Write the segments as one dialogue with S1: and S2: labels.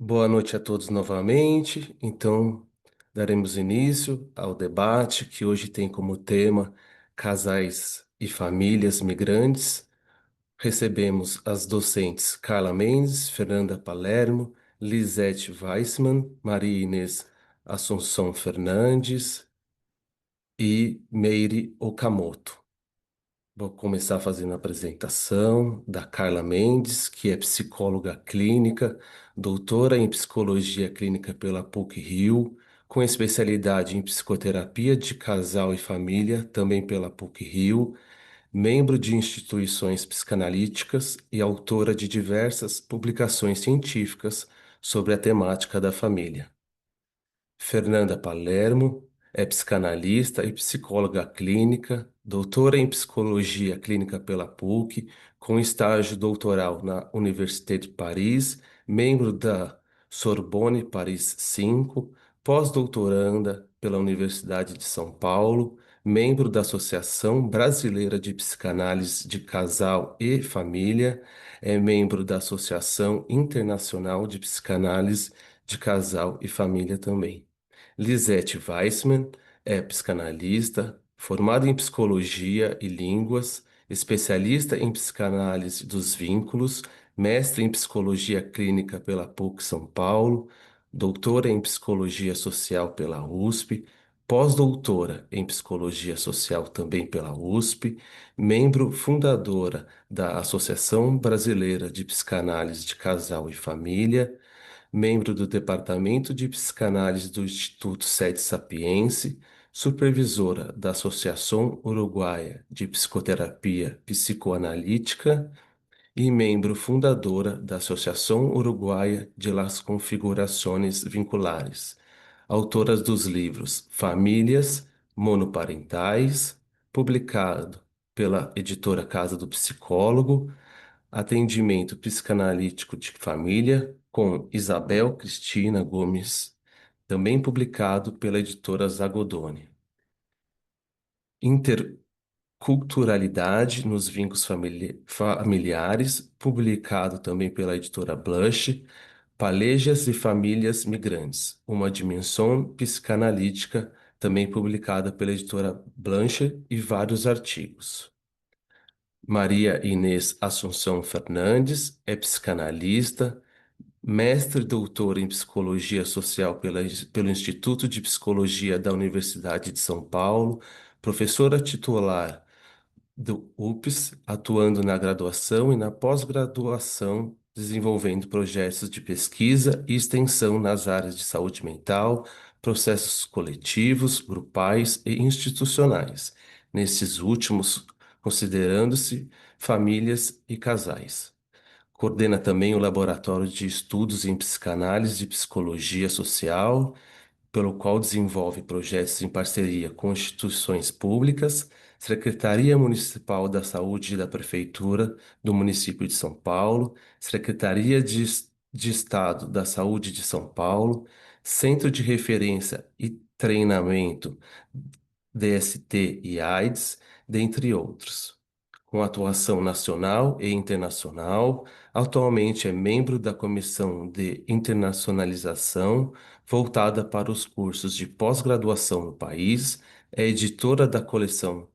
S1: Boa noite a todos novamente. Então, daremos início ao debate que hoje tem como tema casais e famílias migrantes. Recebemos as docentes Carla Mendes, Fernanda Palermo, Lisete Weissman, Maria Inês Assunção Fernandes e Meire Okamoto. Vou começar fazendo a apresentação da Carla Mendes, que é psicóloga clínica, doutora em psicologia clínica pela PUC-Rio, com especialidade em psicoterapia de casal e família, também pela PUC-Rio, membro de instituições psicanalíticas e autora de diversas publicações científicas sobre a temática da família. Fernanda Palermo é psicanalista e psicóloga clínica, doutora em psicologia clínica pela PUC, com estágio doutoral na Université de Paris, membro da Sorbonne Paris 5, pós-doutoranda pela Universidade de São Paulo, membro da Associação Brasileira de Psicanálise de Casal e Família, é membro da Associação Internacional de Psicanálise de Casal e Família também. Lisete Weissman é psicanalista, formada em psicologia e línguas, especialista em psicanálise dos vínculos, mestre em psicologia clínica pela PUC São Paulo, doutora em psicologia social pela USP, pós-doutora em psicologia social também pela USP, membro fundadora da Associação Brasileira de Psicanálise de Casal e Família, membro do Departamento de Psicanálise do Instituto Sede Sapiense, supervisora da Associação Uruguaia de Psicoterapia Psicoanalítica e membro fundadora da Associação Uruguaia de las Configurações Vinculares, autora dos livros Famílias Monoparentais, publicado pela editora Casa do Psicólogo, Atendimento Psicanalítico de Família, com Isabel Cristina Gomes, também publicado pela editora Zagodoni. Interculturalidade nos Vínculos Familiares, publicado também pela editora Blush, Palejas e Famílias Migrantes, uma dimensão psicanalítica, também publicada pela editora Blanche, e vários artigos. Maria Inês Assunção Fernandes é psicanalista, mestre e doutor em psicologia social pelo Instituto de Psicologia da Universidade de São Paulo, professora titular do UPS, atuando na graduação e na pós-graduação, desenvolvendo projetos de pesquisa e extensão nas áreas de saúde mental, processos coletivos, grupais e institucionais, nesses últimos considerando-se famílias e casais. Coordena também o Laboratório de Estudos em Psicanálise e Psicologia Social, pelo qual desenvolve projetos em parceria com instituições públicas, Secretaria Municipal da Saúde da Prefeitura do município de São Paulo, Secretaria de Estado da Saúde de São Paulo, Centro de Referência e Treinamento DST e AIDS, dentre outros. Com atuação nacional e internacional, atualmente é membro da Comissão de Internacionalização, voltada para os cursos de pós-graduação no país, é editora da coleção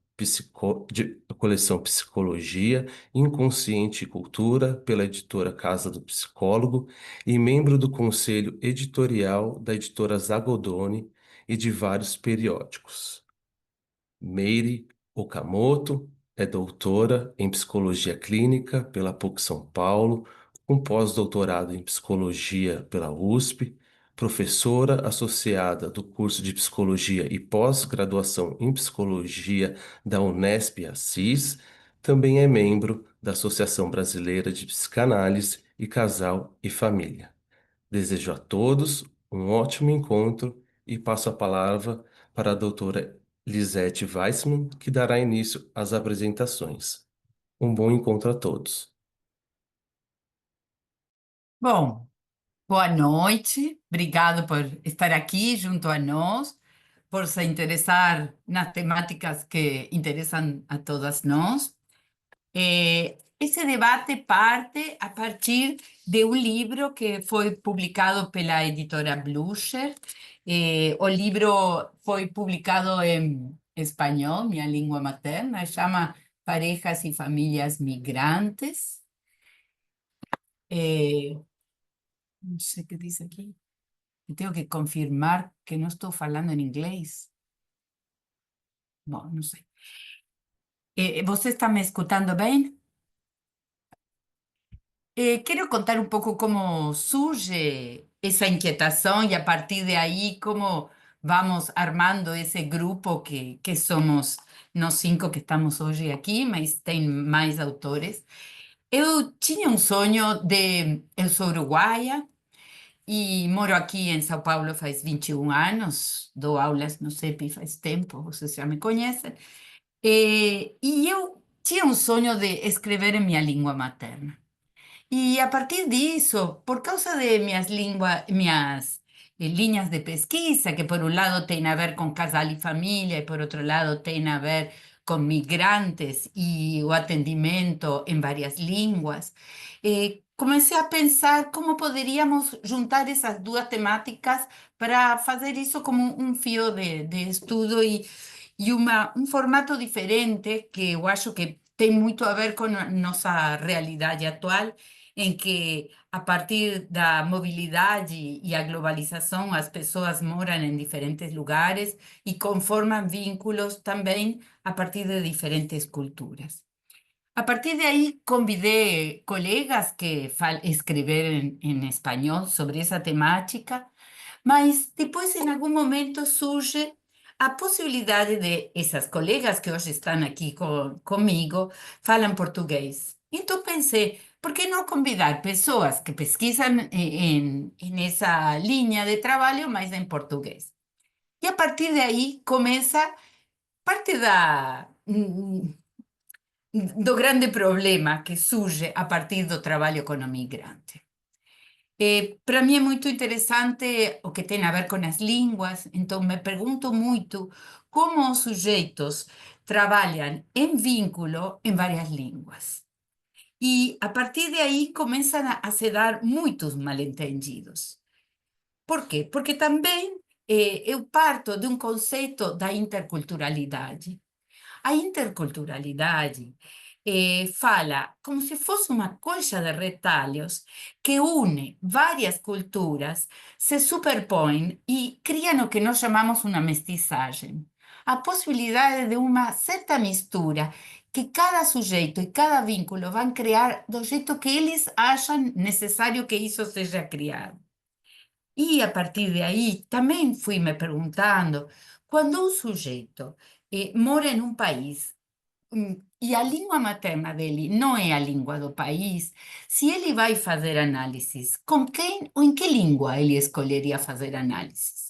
S1: Psicologia, Inconsciente e Cultura, pela editora Casa do Psicólogo, e membro do conselho editorial da editora Zagodoni e de vários periódicos. Meire Okamoto é doutora em psicologia clínica pela PUC São Paulo, com pós-doutorado em psicologia pela USP, professora associada do curso de psicologia e pós-graduação em psicologia da Unesp Assis, também é membro da Associação Brasileira de Psicanálise e Casal e Família. Desejo a todos um ótimo encontro e passo a palavra para a doutora Lisete Weissman, que dará início às apresentações. Um bom encontro a todos.
S2: Bom, boa noite. Obrigado por estar aqui junto a nós, por se interessar nas temáticas que interessam a todas nós. esse debate parte a partir de um livro que foi publicado pela editora Blucher. O livro foi publicado em espanhol, minha língua materna, chama Parejas e Famílias Migrantes. Eh, não sei o que diz aqui. Eu tenho que confirmar que não estou falando em inglês. Bom, não sei. Você está me escutando bem? Quiero contar un poco cómo surge esa inquietación y a partir de ahí cómo vamos armando ese grupo que somos nós cinco que estamos hoje aqui, mas tem mais autores. Eu tinha um sonho de... Eu sou uruguaia e moro aqui em São Paulo faz 21 anos, dou aulas no CEP faz tempo, vocês já me conhecem. E eu tinha um sonho de escrever em minha língua materna. Y a partir de eso, por causa de mis líneas de pesquisa, que por un lado tienen a ver con casal y familia, y por otro lado tienen a ver con migrantes y o atendimiento en varias lenguas, comencé a pensar cómo podríamos juntar esas dos temáticas para hacer eso como un fio de estudio y un formato diferente que yo acho que tem muito a ver con nuestra realidad actual, em que, a partir da mobilidade e a globalização, as pessoas moram em diferentes lugares e conformam vínculos também a partir de diferentes culturas. A partir de aí, convidei colegas que escreveram em espanhol sobre essa temática, mas depois, em algum momento, surge a possibilidade de essas colegas que hoje estão aqui comigo falam português. Então pensei, por que não convidar pessoas que pesquisam em essa linha de trabalho, mas em português? E a partir de aí começa parte do grande problema que surge a partir do trabalho com o migrante. Para mim é muito interessante o que tem a ver com as línguas, então me pergunto muito como os sujeitos trabalham em vínculo em várias línguas. E a partir de aí começam a se dar muitos mal-entendidos. Por quê? Porque também eu parto de um conceito da interculturalidade. A interculturalidade fala como se fosse uma coxa de retalhos que une várias culturas, se superpõem e criam o que nós chamamos uma mestiçagem. A possibilidade de uma certa mistura que cada sujeito e cada vínculo vão criar do jeito que eles acham necessário que isso seja criado. E a partir de aí também fui me perguntando, quando um sujeito mora em um país e a língua materna dele não é a língua do país, se ele vai fazer análises, com quem ou em que língua ele escolheria fazer análises?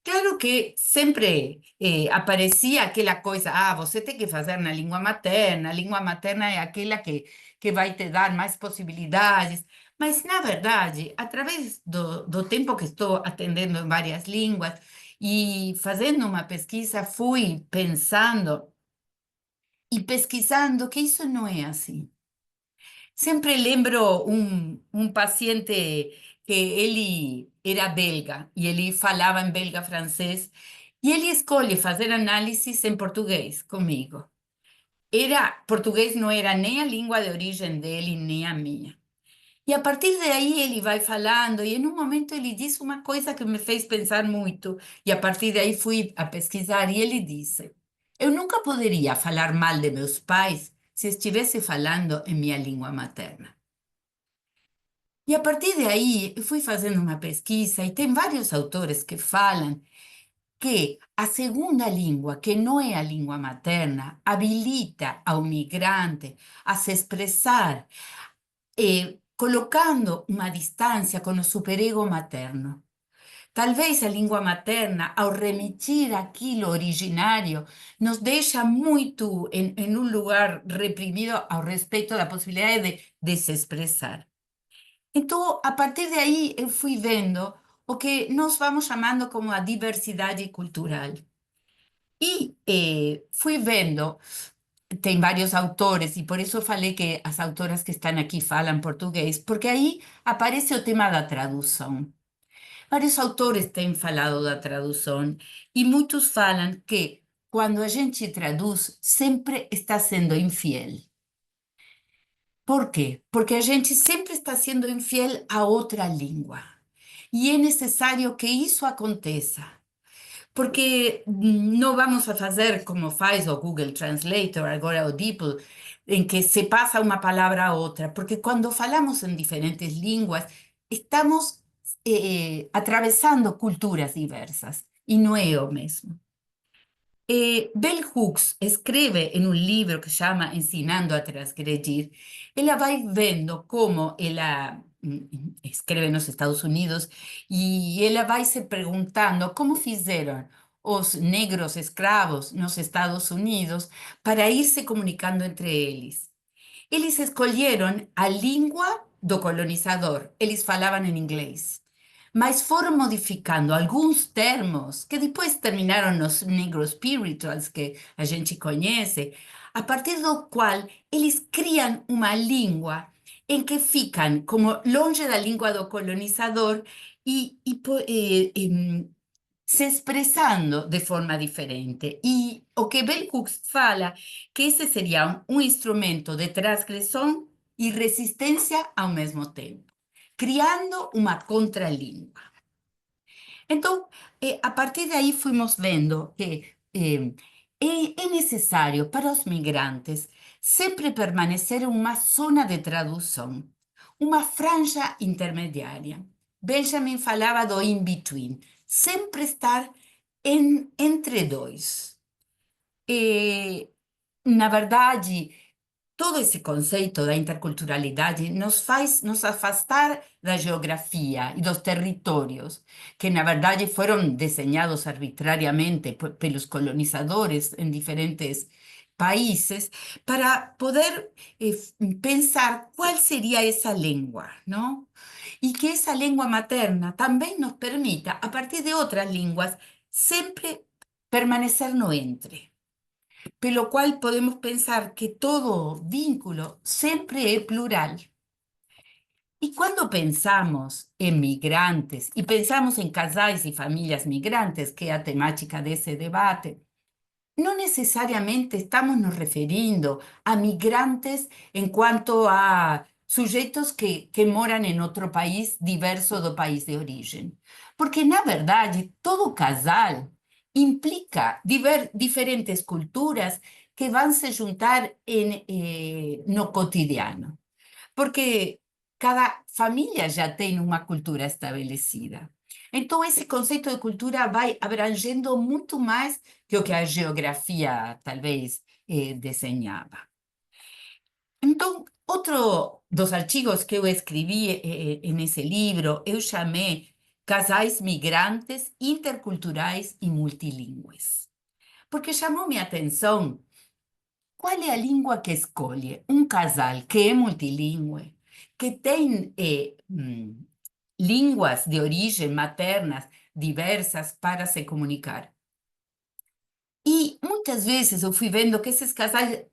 S2: Claro que sempre aparecia aquela coisa, você tem que fazer na língua materna é aquela que vai te dar mais possibilidades, mas, na verdade, através do tempo que estou atendendo em várias línguas e fazendo uma pesquisa, fui pensando e pesquisando que isso não é assim. Sempre lembro um paciente que ele era belga e ele falava em belga francês e ele escolhe fazer análises em português comigo. Português não era nem a língua de origem dele, nem a minha. E a partir daí ele vai falando, e em um momento ele disse uma coisa que me fez pensar muito, e a partir daí fui a pesquisar, e ele disse: Eu nunca poderia falar mal de meus pais se estivesse falando em minha língua materna. E a partir de aí eu fui fazendo uma pesquisa, e tem vários autores que falam que a segunda língua, que não é a língua materna, habilita ao migrante a se expressar colocando uma distância com o superego materno. Talvez a língua materna, ao remitir aquilo originário, nos deixa muito em um lugar reprimido ao respeito da possibilidade de se expressar. Então, a partir de aí, eu fui vendo o que nós vamos chamando como a diversidade cultural. E fui vendo tem vários autores, e por isso eu falei que as autoras que estão aqui falam português, porque aí aparece o tema da tradução. Vários autores têm falado da tradução, e muitos falam que quando a gente traduz, sempre está sendo infiel. Por quê? Porque a gente sempre está sendo infiel a outra língua. E é necessário que isso aconteça. Porque não vamos a fazer como faz o Google Translator, agora o DeepL, em que se passa uma palavra a outra. Porque quando falamos em diferentes línguas, estamos atravessando culturas diversas. E não é o mesmo. Bell Hooks escreve em um livro que chama Ensinando a Transgredir, ela vai vendo como ela escreve nos Estados Unidos e ela vai se perguntando como fizeram os negros escravos nos Estados Unidos para ir se comunicando entre eles. Eles escolheram a língua do colonizador, eles falavam em inglês, mas foram modificando alguns termos que depois terminaram nos negro spirituals que a gente conhece, a partir do qual eles criam uma língua em que ficam como longe da língua do colonizador e se expressando de forma diferente. E o que Bell Hooks fala, que esse seria um instrumento de transgressão e resistência ao mesmo tempo, criando uma contralíngua. Então, a partir daí fomos vendo que é necessário para os migrantes sempre permanecer em uma zona de tradução, uma franja intermediária. Benjamin falava do in-between, sempre estar entre dois. E, na verdade, todo esse conceito da interculturalidade nos faz nos afastar da geografia e dos territórios, que na verdade foram desenhados arbitrariamente pelos colonizadores em diferentes países, para poder pensar qual seria essa língua, não? E que essa língua materna também nos permita, a partir de outras línguas, sempre permanecer no entre. Pelo cual podemos pensar que todo vínculo siempre es plural. Y cuando pensamos en migrantes y pensamos en casais y familias migrantes, que es la temática de ese debate, no necesariamente estamos nos referindo a migrantes en cuanto a sujetos que moran en otro país diverso do país de origen. Porque, na verdade, todo casal implica diferentes culturas que van se juntar no cotidiano. Porque cada família já tem uma cultura estabelecida. Então, esse conceito de cultura vai abrangendo muito mais que o que a geografia talvez desenhava. Então, outro dos artigos que eu escrevi nesse livro, eu chamei Casais Migrantes, Interculturais e Multilingües. Porque chamou minha atenção qual é a língua que escolhe um casal que é multilingüe, que tem línguas de origem maternas diversas para se comunicar. E muitas vezes eu fui vendo que esses casais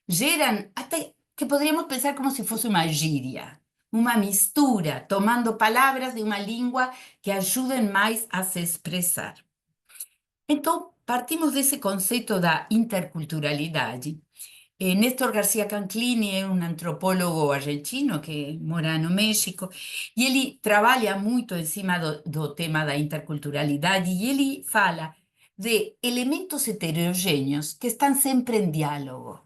S2: geram até que poderíamos pensar como se fosse uma gíria, uma mistura, tomando palavras de uma língua que ajudem mais a se expressar. Então, partimos desse conceito da interculturalidade. Néstor García Canclini é um antropólogo argentino que mora no México e ele trabalha muito em cima do tema da interculturalidade e ele fala de elementos heterogêneos que estão sempre em diálogo.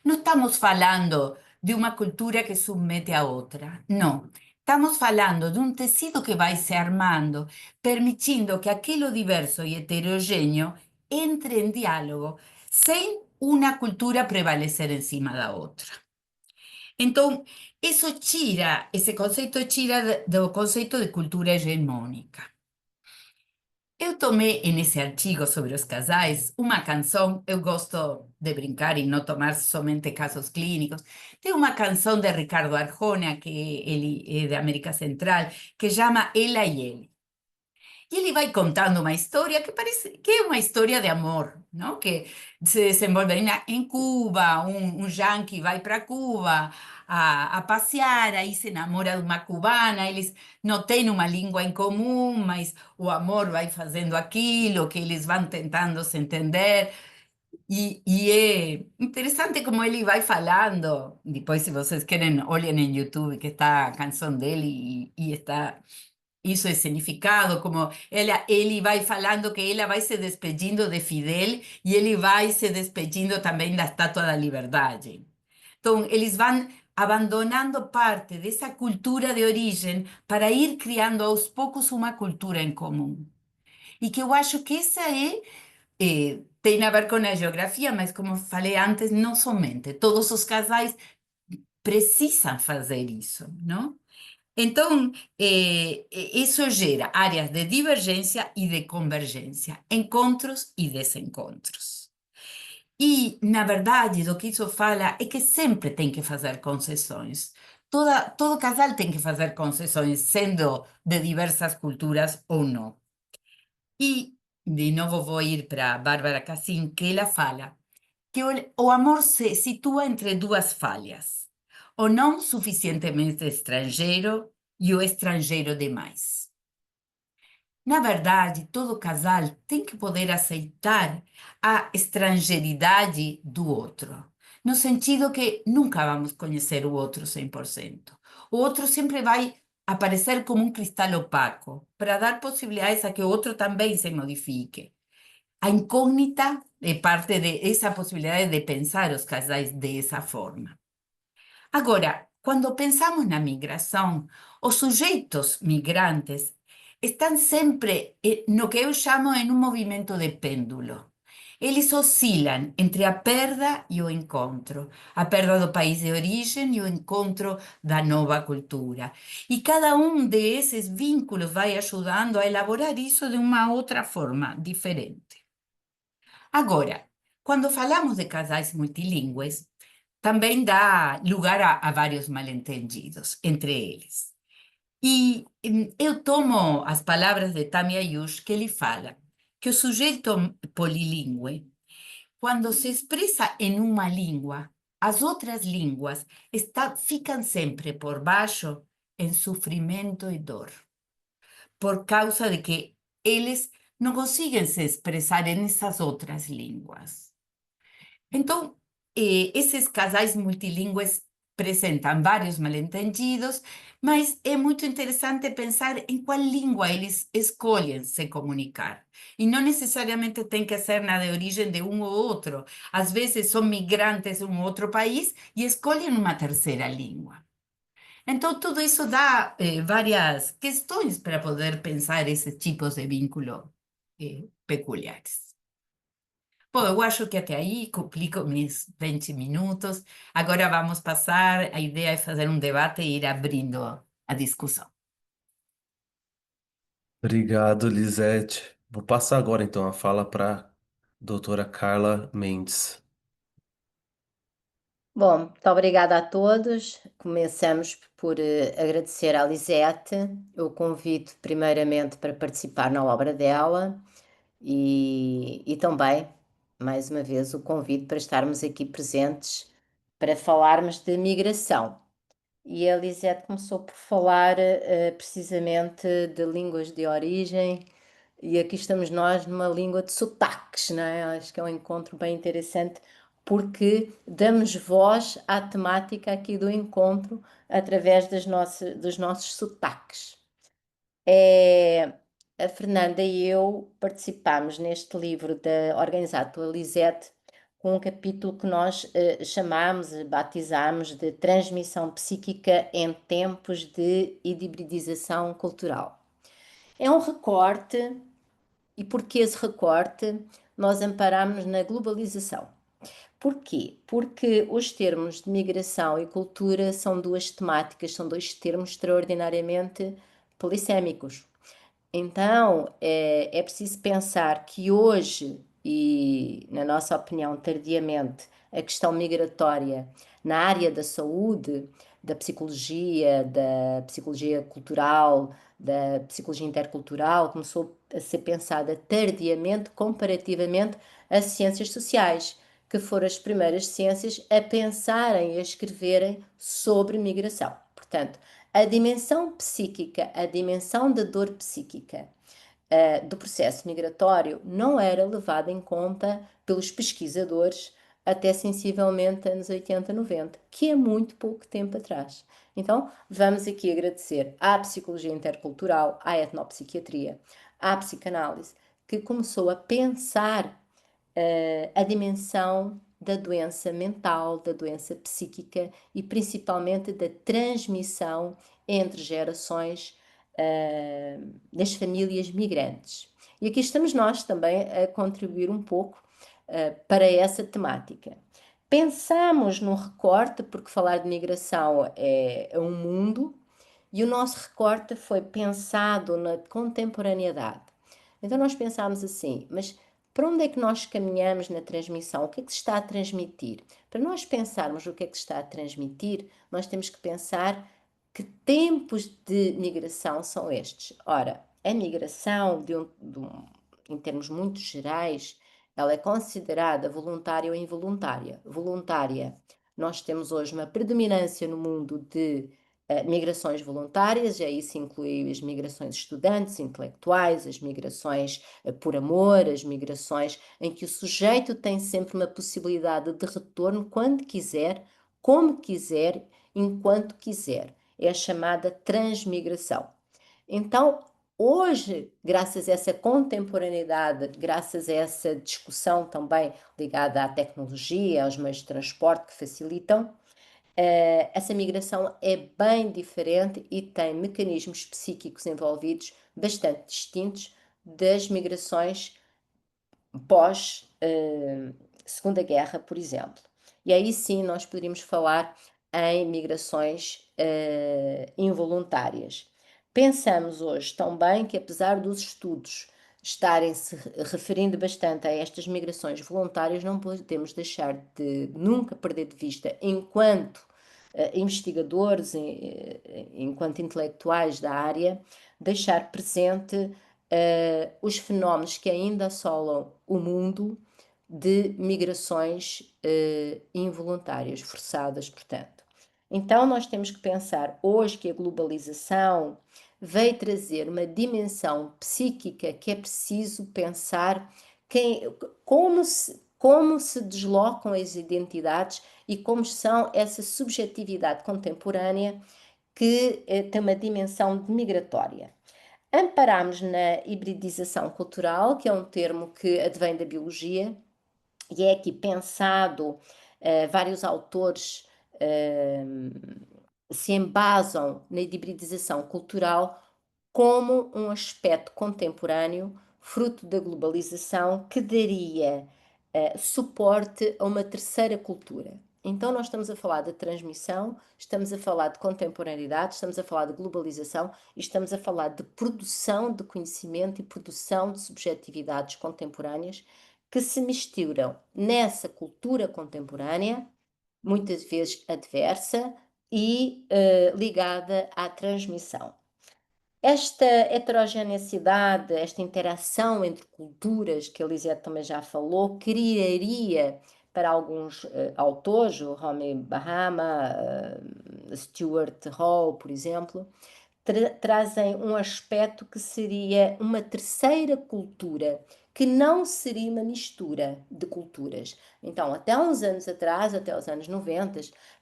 S2: Não estamos falando de uma cultura que submete a outra, não. Estamos falando de um tecido que vai se armando, permitindo que aquilo diverso e heterogêneo entre em diálogo, sem uma cultura prevalecer em cima da outra. Então, esse conceito tira do conceito de cultura hegemônica. Eu tomei nesse artigo sobre os casais uma canção, eu gosto de brincar e não tomar somente casos clínicos. Tem uma canção de Ricardo Arjona, que ele é da América Central, que chama Ela e Ele. E ele vai contando uma história que parece que é uma história de amor, não? Que se desenvolve em Cuba, um yankee vai para Cuba a passear, aí se namora de uma cubana, eles não têm uma língua em comum, mas o amor vai fazendo aquilo, que eles vão tentando se entender. E é interessante como ele vai falando. Depois, se vocês querem, olhem em YouTube, que está a canção dele e está isso é significado, como ele vai falando que ela vai se despedindo de Fidel e ele vai se despedindo também da Estátua da Liberdade. Então, eles vão abandonando parte dessa cultura de origem para ir criando aos poucos uma cultura em comum. E que eu acho que essa tem a ver com a geografia, mas como falei antes, não somente. Todos os casais precisam fazer isso, não? Então, isso gera áreas de divergência e de convergência, encontros e desencontros. E, na verdade, do que isso fala é que sempre tem que fazer concessões. Todo casal tem que fazer concessões, sendo de diversas culturas ou não. E, de novo, vou ir para Bárbara Cassin, que ela fala que o amor se situa entre duas falhas: o não suficientemente estrangeiro e o estrangeiro demais. Na verdade, todo casal tem que poder aceitar a estrangeiridade do outro, no sentido que nunca vamos conhecer o outro 100%. O outro sempre vai aparecer como um cristal opaco, para dar possibilidades a que o outro também se modifique. A incógnita é parte dessa possibilidade de pensar os casais dessa forma. Agora, quando pensamos na migração, os sujeitos migrantes estão sempre no que eu chamo em um movimento de pêndulo. Eles oscilam entre a perda e o encontro, a perda do país de origem e o encontro da nova cultura. E cada um desses vínculos vai ajudando a elaborar isso de uma outra forma diferente. Agora, quando falamos de casais multilingües, também dá lugar a vários mal-entendidos entre eles. E eu tomo as palavras de Tamia Yush, que ele fala que o sujeito polilingüe, quando se expressa em uma língua, as outras línguas ficam sempre por baixo em sofrimento e dor, por causa de que eles não conseguem se expressar nessas outras línguas. Então, esses casais multilingües apresentam vários mal-entendidos, mas é muito interessante pensar em qual língua eles escolhem se comunicar. E não necessariamente tem que ser na de origem de um ou outro. Às vezes são migrantes de um outro país e escolhem uma terceira língua. Então, tudo isso dá várias questões para poder pensar esses tipos de vínculo peculiares. Bom, eu acho que até aí cumpri com meus 20 minutos. Agora vamos passar. A ideia é fazer um debate e ir abrindo a discussão.
S1: Obrigado, Lisete. Vou passar agora então a fala para a doutora Carla Mendes.
S3: Bom, muito obrigada a todos. Começamos por agradecer à Lisete o convite, primeiramente, para participar na obra dela e também, mais uma vez, o convite para estarmos aqui presentes para falarmos de migração. E a Lisete começou por falar precisamente de línguas de origem, e aqui estamos nós numa língua de sotaques, não é? Acho que é um encontro bem interessante porque damos voz à temática aqui do encontro através dos nossos sotaques. A Fernanda e eu participámos neste livro organizado pela Lisete com um capítulo que nós chamámos, batizámos de Transmissão Psíquica em Tempos de Hibridização Cultural. É um recorte, e porque esse recorte nós amparamos na globalização. Porquê? Porque os termos de migração e cultura são duas temáticas, são dois termos extraordinariamente polissémicos. Então, é preciso pensar que hoje, e na nossa opinião, tardiamente, a questão migratória na área da saúde, da psicologia cultural, da psicologia intercultural começou a ser pensada tardiamente comparativamente às ciências sociais, que foram as primeiras ciências a pensarem e a escreverem sobre migração. Portanto, a dimensão psíquica, a dimensão da dor psíquica do processo migratório não era levada em conta pelos pesquisadores até sensivelmente anos 80, 90, que é muito pouco tempo atrás. Então, vamos aqui agradecer à psicologia intercultural, à etnopsiquiatria, à psicanálise, que começou a pensar a dimensão da doença mental, da doença psíquica e principalmente da transmissão entre gerações das famílias migrantes. E aqui estamos nós também a contribuir um pouco para essa temática. Pensamos num recorte, porque falar de migração é um mundo, e o nosso recorte foi pensado na contemporaneidade. Então nós pensámos assim, mas para onde é que nós caminhamos na transmissão? O que é que se está a transmitir? Para nós pensarmos o que é que se está a transmitir, nós temos que pensar que tempos de migração são estes. Ora, a migração, em termos muito gerais, ela é considerada voluntária ou involuntária. Voluntária, nós temos hoje uma predominância no mundo de migrações voluntárias, e aí se inclui as migrações estudantes, intelectuais, as migrações por amor, as migrações em que o sujeito tem sempre uma possibilidade de retorno quando quiser, como quiser, enquanto quiser. É a chamada transmigração. Então, hoje, graças a essa contemporaneidade, graças a essa discussão também ligada à tecnologia, aos meios de transporte que facilitam, essa migração é bem diferente e tem mecanismos psíquicos envolvidos bastante distintos das migrações pós Segunda Guerra, por exemplo. E aí sim nós poderíamos falar em migrações involuntárias. Pensamos hoje também que, apesar dos estudos estarem se referindo bastante a estas migrações voluntárias, não podemos deixar de nunca perder de vista, enquanto investigadores, enquanto intelectuais da área, deixar presente os fenómenos que ainda assolam o mundo de migrações involuntárias, forçadas, portanto. Então, nós temos que pensar hoje que a globalização veio trazer uma dimensão psíquica que é preciso pensar como se deslocam as identidades e como são essa subjetividade contemporânea que tem uma dimensão migratória. Amparámos na hibridização cultural, que é um termo que advém da biologia, e é aqui pensado, vários autores se embasam na hibridização cultural como um aspecto contemporâneo, fruto da globalização, que daria suporte a uma terceira cultura. Então, nós estamos a falar de transmissão, estamos a falar de contemporaneidade, estamos a falar de globalização e estamos a falar de produção de conhecimento e produção de subjetividades contemporâneas que se misturam nessa cultura contemporânea, muitas vezes adversa e ligada à transmissão. Esta heterogeneidade, esta interação entre culturas, que a Lisette também já falou, criaria para alguns autores, o Homi Bahama, Stuart Hall, por exemplo, trazem um aspecto que seria uma terceira cultura, que não seria uma mistura de culturas. Então, até uns anos atrás, até os anos 90,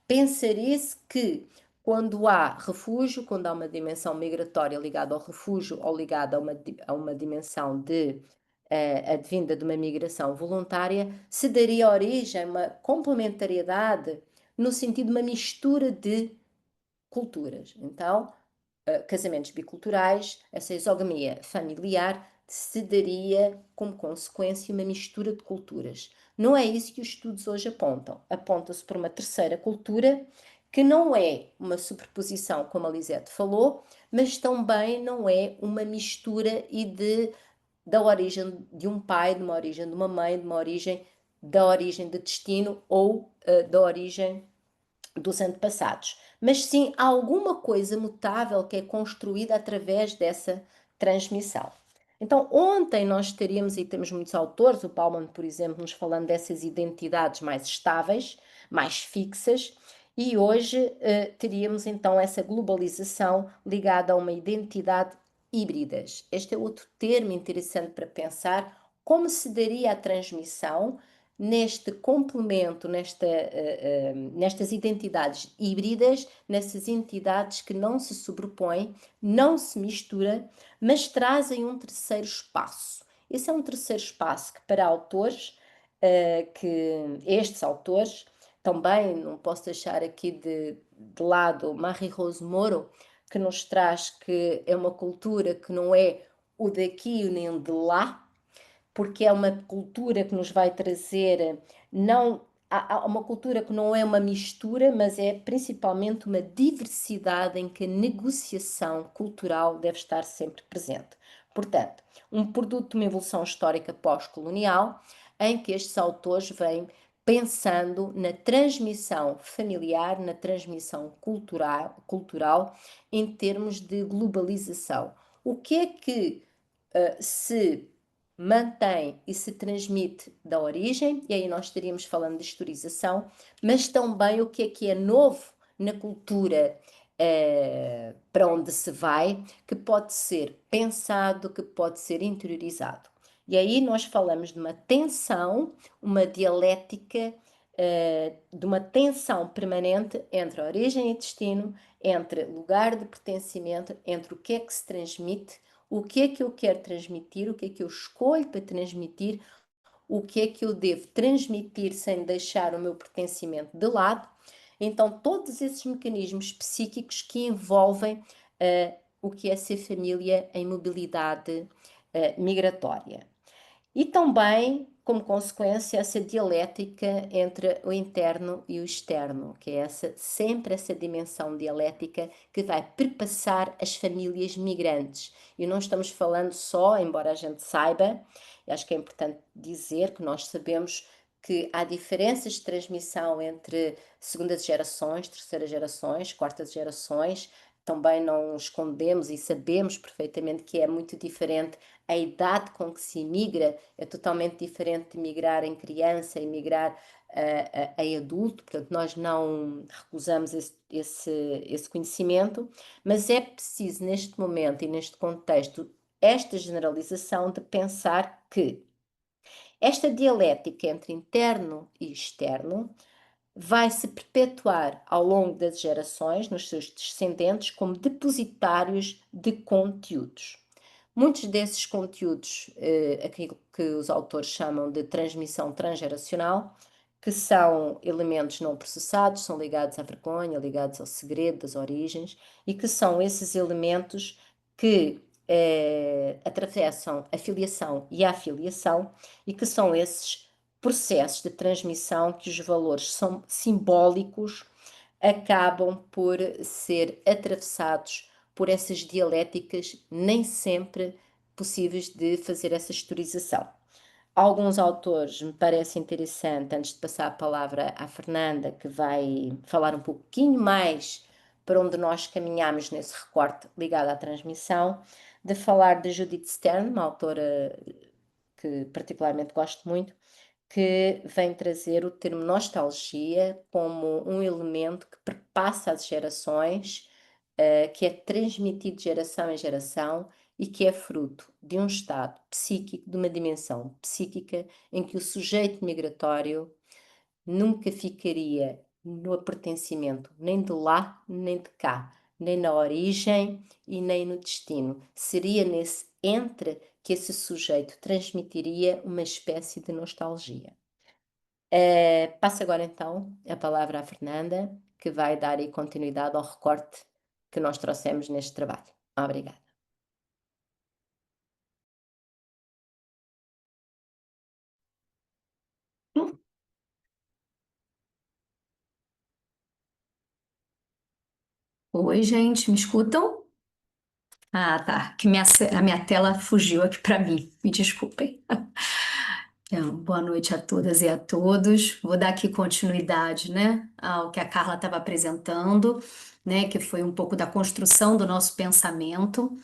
S3: pensaria-se que quando há refúgio, quando há uma dimensão migratória ligada ao refúgio ou ligada a uma dimensão de advinda de uma migração voluntária, se daria origem a uma complementariedade no sentido de uma mistura de culturas. Então, casamentos biculturais, essa exogamia familiar se daria como consequência uma mistura de culturas. Não é isso que os estudos hoje apontam. Aponta-se para uma terceira cultura que não é uma superposição, como a Lisette falou, mas também não é uma mistura da origem de um pai, de uma origem de uma mãe, da origem de destino ou da origem dos antepassados, mas sim alguma coisa mutável que é construída através dessa transmissão. Então, ontem nós teríamos, e temos muitos autores, o Bauman, por exemplo, nos falando dessas identidades mais estáveis, mais fixas, e hoje teríamos então essa globalização ligada a uma identidade híbridas. Este é outro termo interessante para pensar como se daria a transmissão neste complemento, nestas identidades híbridas, nessas entidades que não se sobrepõem, não se misturam, mas trazem um terceiro espaço. Esse é um terceiro espaço que para autores, que estes autores, também não posso deixar aqui de lado Marie-Rose Moro, que nos traz que é uma cultura que não é o daqui nem o de lá, porque é uma cultura que nos vai trazer, não, há uma cultura que não é uma mistura, mas é principalmente uma diversidade em que a negociação cultural deve estar sempre presente. Portanto, um produto de uma evolução histórica pós-colonial, em que estes autores vêm pensando na transmissão familiar, na transmissão cultural em termos de globalização. O que é que se mantém e se transmite da origem, e aí nós estaríamos falando de historização, mas também o que é novo na cultura para onde se vai, que pode ser pensado, que pode ser interiorizado. E aí nós falamos de uma tensão, uma dialética, de uma tensão permanente entre a origem e destino, entre lugar de pertencimento, entre o que é que se transmite, o que é que eu quero transmitir, o que é que eu escolho para transmitir, o que é que eu devo transmitir sem deixar o meu pertencimento de lado. Então, todos esses mecanismos psíquicos que envolvem o que é ser família em mobilidade migratória. E também, como consequência, essa dialética entre o interno e o externo, que é sempre essa dimensão dialética que vai perpassar as famílias migrantes. E não estamos falando só, embora a gente saiba, acho que é importante dizer que nós sabemos que há diferenças de transmissão entre segundas gerações, terceiras gerações, quartas gerações. Também não escondemos e sabemos perfeitamente que é muito diferente a idade com que se imigra, é totalmente diferente de migrar em criança e migrar em adulto, portanto nós não recusamos esse conhecimento, mas é preciso neste momento e neste contexto esta generalização de pensar que esta dialética entre interno e externo vai se perpetuar ao longo das gerações, nos seus descendentes, como depositários de conteúdos. Muitos desses conteúdos, aquilo que os autores chamam de transmissão transgeracional, que são elementos não processados, são ligados à vergonha, ligados ao segredo das origens, e que são esses elementos que atravessam a filiação e a afiliação, e que são esses processos de transmissão que os valores são simbólicos acabam por ser atravessados por essas dialéticas nem sempre possíveis de fazer essa historização. Alguns autores me parece interessante, antes de passar a palavra à Fernanda, que vai falar um pouquinho mais para onde nós caminhamos nesse recorte ligado à transmissão, de falar de Judith Stern, uma autora que particularmente gosto muito, que vem trazer o termo nostalgia como um elemento que perpassa as gerações, que é transmitido de geração em geração e que é fruto de um estado psíquico, de uma dimensão psíquica, em que o sujeito migratório nunca ficaria no pertencimento nem de lá nem de cá, nem na origem e nem no destino. Seria nesse entre que esse sujeito transmitiria uma espécie de nostalgia. Passo agora então a palavra à Fernanda, que vai dar aí continuidade ao recorte que nós trouxemos neste trabalho. Obrigada.
S4: Oi, gente, me escutam? Ah, tá. A minha tela fugiu aqui para mim. Me desculpem. Boa noite a todas e a todos. Vou dar aqui continuidade, né, ao que a Carla estava apresentando, né, que foi um pouco da construção do nosso pensamento.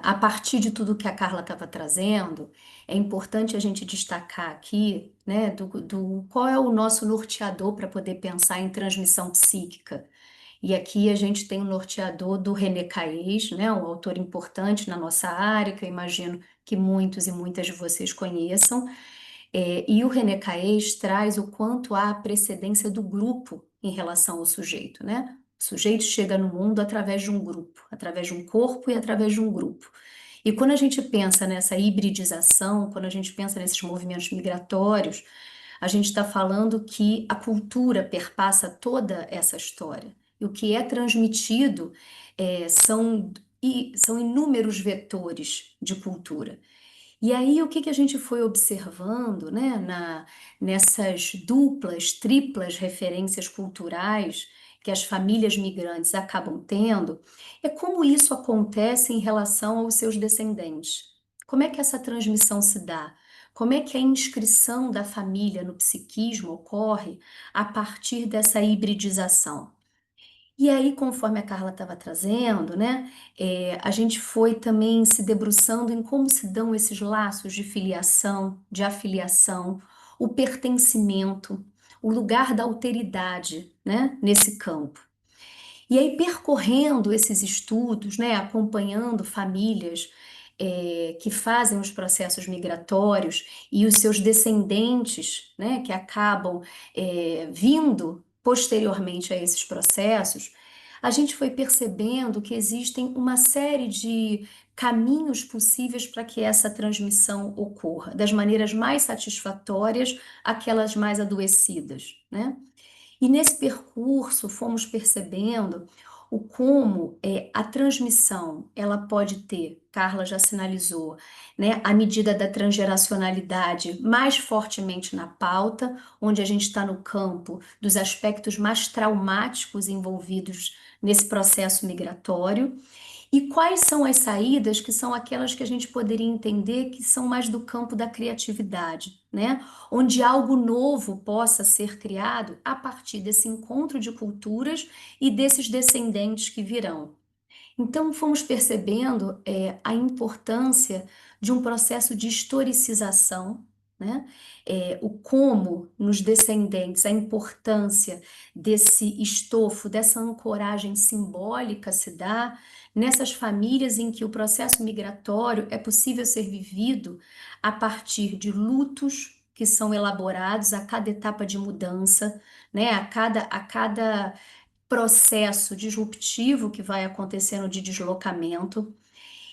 S4: A partir de tudo que a Carla estava trazendo, é importante a gente destacar aqui, né, do qual é o nosso norteador para poder pensar em transmissão psíquica. E aqui a gente tem o norteador do René Caes, né, um autor importante na nossa área, que eu imagino que muitos e muitas de vocês conheçam. E o René Caes traz o quanto há a precedência do grupo em relação ao sujeito, né? O sujeito chega no mundo através de um grupo, através de um corpo e através de um grupo. E quando a gente pensa nessa hibridização, quando a gente pensa nesses movimentos migratórios, a gente está falando que a cultura perpassa toda essa história. E o que é transmitido são inúmeros vetores de cultura. E aí, o que que a gente foi observando, né, nessas duplas, triplas referências culturais que as famílias migrantes acabam tendo, é como isso acontece em relação aos seus descendentes. Como é que essa transmissão se dá? Como é que a inscrição da família no psiquismo ocorre a partir dessa hibridização? E aí, conforme a Carla estava trazendo, né, a gente foi também se debruçando em como se dão esses laços de filiação, de afiliação, o pertencimento, o lugar da alteridade, né, nesse campo. E aí, percorrendo esses estudos, né, acompanhando famílias que fazem os processos migratórios e os seus descendentes, né, que acabam vindo posteriormente a esses processos, a gente foi percebendo que existem uma série de caminhos possíveis para que essa transmissão ocorra, das maneiras mais satisfatórias àquelas mais adoecidas, né? E nesse percurso fomos percebendo o como a transmissão ela pode ter, Carla já sinalizou, né, a medida da transgeracionalidade mais fortemente na pauta, onde a gente está no campo dos aspectos mais traumáticos envolvidos nesse processo migratório. E quais são as saídas que são aquelas que a gente poderia entender que são mais do campo da criatividade, né? Onde algo novo possa ser criado a partir desse encontro de culturas e desses descendentes que virão. Então, fomos percebendo a importância de um processo de historicização, né? O como nos descendentes, a importância desse estofo, dessa ancoragem simbólica se dá nessas famílias em que o processo migratório é possível ser vivido a partir de lutos que são elaborados a cada etapa de mudança, né? A cada processo disruptivo que vai acontecendo de deslocamento.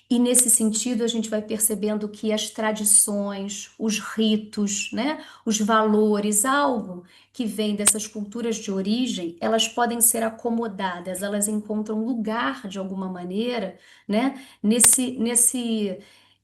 S4: E nesse sentido, a gente vai percebendo que as tradições, os ritos, né, os valores, algo que vem dessas culturas de origem, elas podem ser acomodadas, elas encontram lugar de alguma maneira, né, nesse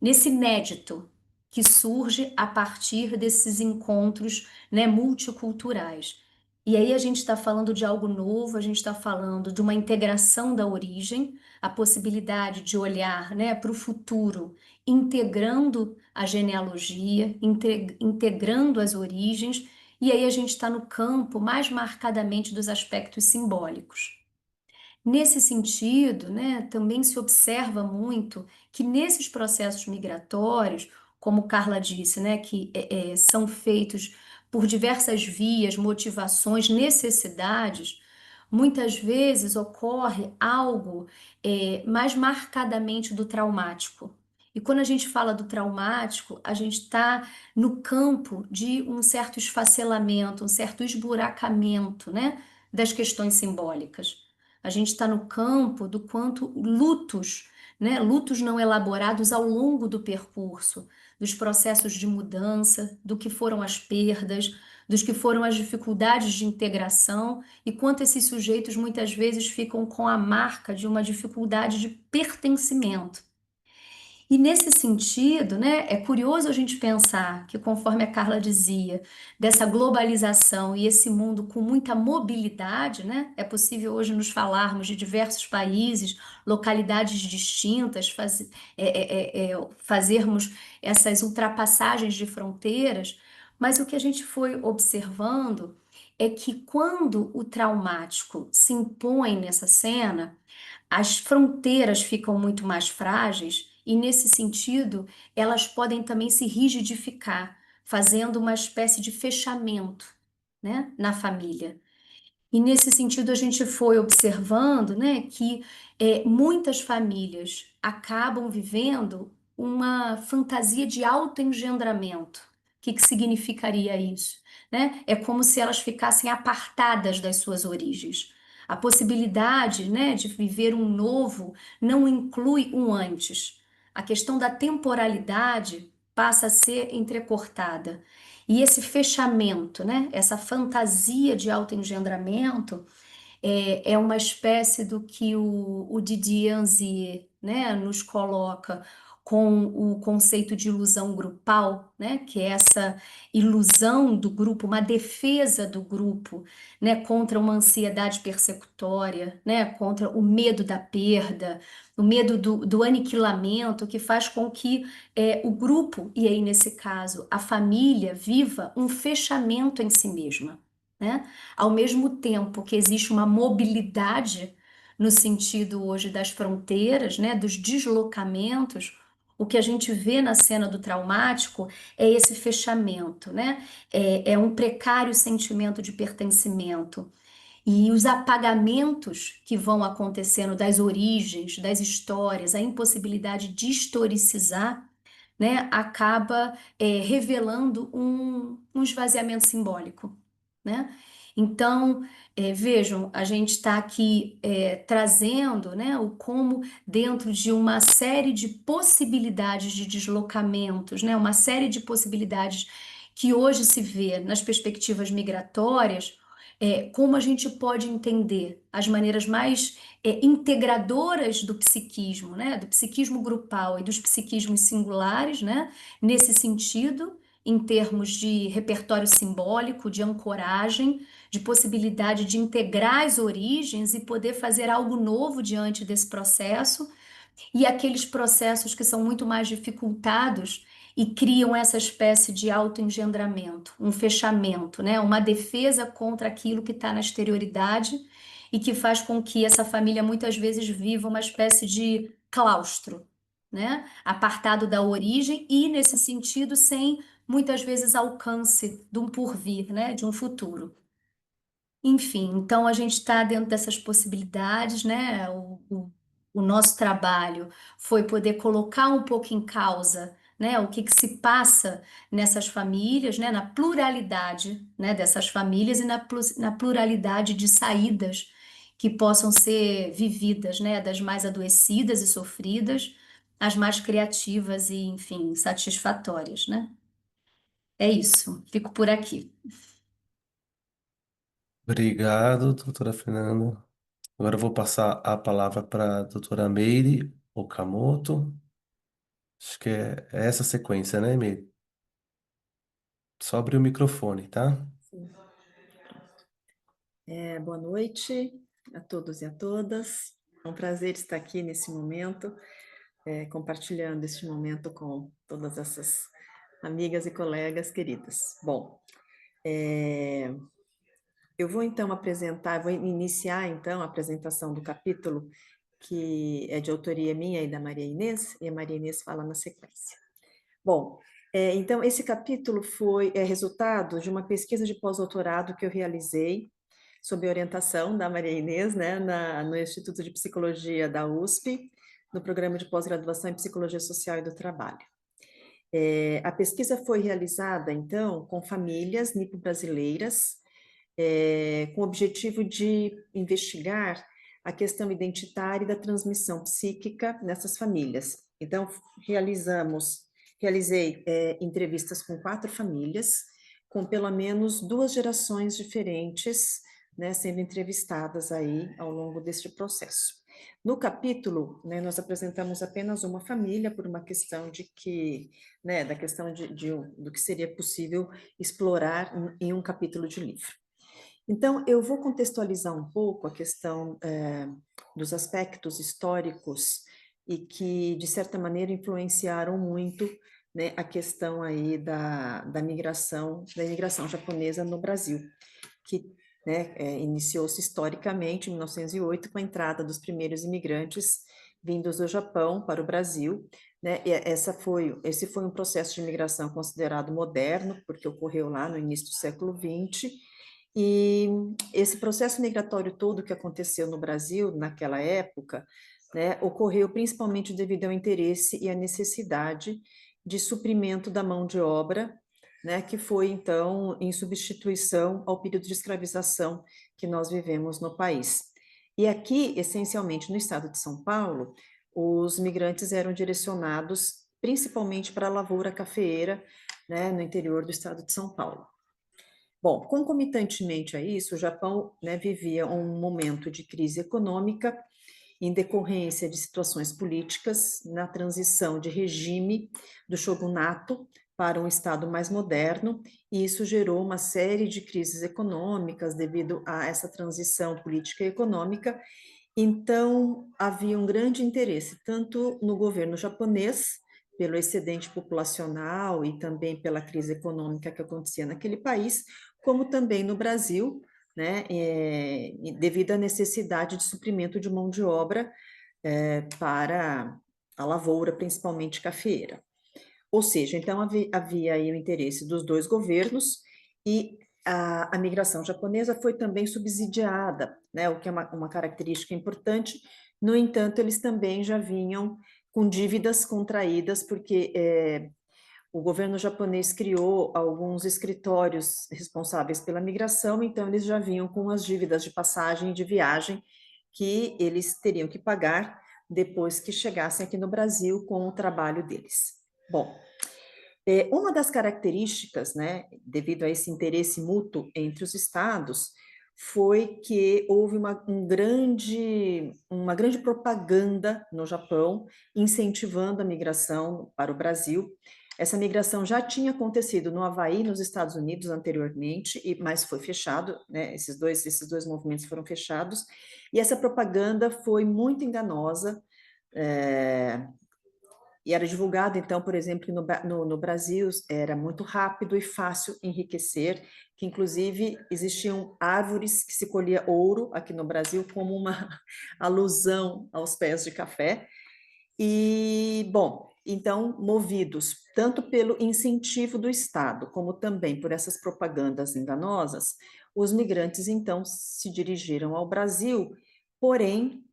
S4: inédito que surge a partir desses encontros, né, multiculturais. E aí a gente está falando de algo novo, a gente está falando de uma integração da origem, a possibilidade de olhar, né, para o futuro, integrando a genealogia, integrando as origens, e aí a gente está no campo mais marcadamente dos aspectos simbólicos. Nesse sentido, né, também se observa muito que nesses processos migratórios, como Carla disse, né, que são feitos por diversas vias, motivações, necessidades, muitas vezes ocorre algo mais marcadamente do traumático. E quando a gente fala do traumático, a gente está no campo de um certo esfacelamento, um certo esburacamento, né, das questões simbólicas. A gente está no campo do quanto lutos, né, lutos não elaborados ao longo do percurso, dos processos de mudança, do que foram as perdas, dos que foram as dificuldades de integração e quanto esses sujeitos muitas vezes ficam com a marca de uma dificuldade de pertencimento. E nesse sentido, né, é curioso a gente pensar que, conforme a Carla dizia, dessa globalização e esse mundo com muita mobilidade, né, é possível hoje nos falarmos de diversos países, localidades distintas, fazermos essas ultrapassagens de fronteiras, mas o que a gente foi observando é que quando o traumático se impõe nessa cena, as fronteiras ficam muito mais frágeis e, nesse sentido, elas podem também se rigidificar, fazendo uma espécie de fechamento, né, na família. E nesse sentido a gente foi observando, né, que muitas famílias acabam vivendo uma fantasia de autoengendramento. O que que significaria isso? Né? É como se elas ficassem apartadas das suas origens. A possibilidade, né, de viver um novo não inclui um antes. A questão da temporalidade passa a ser entrecortada. E esse fechamento, né, essa fantasia de autoengendramento é uma espécie do que o Didier Anzier, né, nos coloca com o conceito de ilusão grupal, né, que é essa ilusão do grupo, uma defesa do grupo, né, contra uma ansiedade persecutória, né, contra o medo da perda, o medo do aniquilamento, que faz com que o grupo, e aí nesse caso a família, viva um fechamento em si mesma, né? Ao mesmo tempo que existe uma mobilidade no sentido hoje das fronteiras, né, dos deslocamentos, o que a gente vê na cena do traumático é esse fechamento, né? É um precário sentimento de pertencimento. E os apagamentos que vão acontecendo das origens, das histórias, a impossibilidade de historicizar, né, acaba revelando um esvaziamento simbólico, né? Então, vejam, a gente está aqui trazendo, né, o como dentro de uma série de possibilidades de deslocamentos, né, uma série de possibilidades que hoje se vê nas perspectivas migratórias, como a gente pode entender as maneiras mais integradoras do psiquismo, né, do psiquismo grupal e dos psiquismos singulares, né, nesse sentido, em termos de repertório simbólico, de ancoragem, de possibilidade de integrar as origens e poder fazer algo novo diante desse processo, e aqueles processos que são muito mais dificultados e criam essa espécie de autoengendramento, um fechamento, né? Uma defesa contra aquilo que está na exterioridade e que faz com que essa família muitas vezes viva uma espécie de claustro, né? Apartado da origem e, nesse sentido, sem muitas vezes alcance de um porvir, né? De um futuro. Enfim, então a gente está dentro dessas possibilidades, né? O nosso trabalho foi poder colocar um pouco em causa, né, o que se passa nessas famílias, né, na pluralidade, né, dessas famílias e na pluralidade de saídas que possam ser vividas, né, das mais adoecidas e sofridas, às mais criativas e, enfim, satisfatórias, né? É isso, fico por aqui.
S1: Obrigado, doutora Fernanda. Agora eu vou passar a palavra para a doutora Meire Okamoto. Acho que é essa sequência, né, Meire? Só abrir o microfone, tá?
S5: Sim. Boa noite a todos e a todas. É um prazer estar aqui nesse momento, compartilhando este momento com todas essas amigas e colegas queridas. Bom, eu vou então vou iniciar então a apresentação do capítulo que é de autoria minha e da Maria Inês, e a Maria Inês fala na sequência. Bom, então esse capítulo foi resultado de uma pesquisa de pós-doutorado que eu realizei sob orientação da Maria Inês, né, no Instituto de Psicologia da USP, no programa de pós-graduação em Psicologia Social e do Trabalho. A pesquisa foi realizada, então, com famílias nipo-brasileiras, com o objetivo de investigar a questão identitária e da transmissão psíquica nessas famílias. Então, realizei entrevistas com 4 famílias, com pelo menos 2 gerações diferentes, né, sendo entrevistadas aí ao longo deste processo. No capítulo, né, nós apresentamos apenas uma família por uma questão de que, né, da questão do que seria possível explorar em um capítulo de livro. Então, eu vou contextualizar um pouco a questão dos aspectos históricos e que, de certa maneira, influenciaram muito, né, a questão aí da imigração japonesa no Brasil, que, né, iniciou-se historicamente em 1908 com a entrada dos primeiros imigrantes vindos do Japão para o Brasil, né, e esse foi um processo de imigração considerado moderno, porque ocorreu lá no início do século XX, e esse processo migratório todo que aconteceu no Brasil naquela época, né, ocorreu principalmente devido ao interesse e à necessidade de suprimento da mão de obra, né, que foi então em substituição ao período de escravização que nós vivemos no país. E aqui, essencialmente no estado de São Paulo, os migrantes eram direcionados principalmente para a lavoura cafeeira, né, no interior do estado de São Paulo. Bom, concomitantemente a isso, o Japão, né, vivia um momento de crise econômica em decorrência de situações políticas na transição de regime do shogunato para um Estado mais moderno, e isso gerou uma série de crises econômicas devido a essa transição política e econômica. Então, havia um grande interesse, tanto no governo japonês, pelo excedente populacional e também pela crise econômica que acontecia naquele país, como também no Brasil, né, devido à necessidade de suprimento de mão de obra para a lavoura, principalmente cafeeira. Ou seja, então havia aí o interesse dos dois governos e a migração japonesa foi também subsidiada, né, o que é uma característica importante. No entanto, eles também já vinham com dívidas contraídas, porque o governo japonês criou alguns escritórios responsáveis pela migração, então eles já vinham com as dívidas de passagem e de viagem que eles teriam que pagar depois que chegassem aqui no Brasil com o trabalho deles. Bom, uma das características, né, devido a esse interesse mútuo entre os estados, foi que houve uma grande propaganda no Japão incentivando a migração para o Brasil. Essa migração já tinha acontecido no Havaí, nos Estados Unidos, anteriormente, mas foi fechado, né? Esses dois movimentos foram fechados, e essa propaganda foi muito enganosa, e era divulgado, então, por exemplo, no Brasil, era muito rápido e fácil enriquecer, que inclusive existiam árvores que se colhia ouro aqui no Brasil como uma alusão aos pés de café. E, bom, então, movidos tanto pelo incentivo do Estado, como também por essas propagandas enganosas, os migrantes, então, se dirigiram ao Brasil, porém,